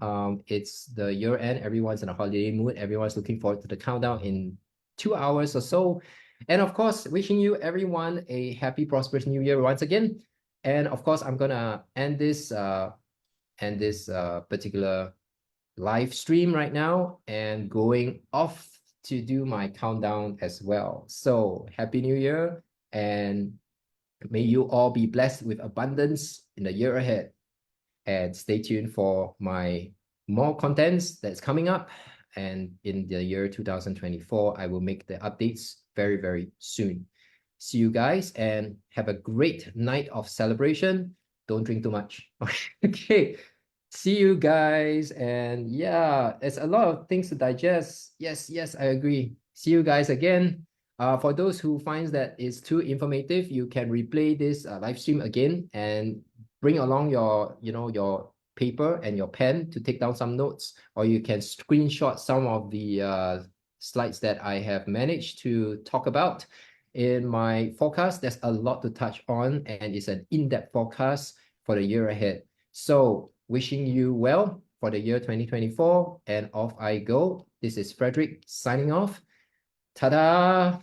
It's the year end, everyone's in a holiday mood, everyone's looking forward to the countdown in 2 hours or so. And of course, wishing you everyone a happy, prosperous new year once again. And of course, I'm gonna end this particular live stream right now and going off to do my countdown as well. So happy new year, and may you all be blessed with abundance in the year ahead. And stay tuned for my more contents that's coming up. And in the year 2024, I will make the updates very, very soon. See you guys and have a great night of celebration. Don't drink too much. Okay. See you guys. And yeah, there's a lot of things to digest. Yes, I agree. See you guys again. For those who finds that it's too informative, you can replay this live stream again and bring along your paper and your pen to take down some notes, or you can screenshot some of the slides that I have managed to talk about in my forecast. There's a lot to touch on, and it's an in-depth forecast for the year ahead. So wishing you well for the year 2024, and off I go. This is Frederick signing off. Ta-da!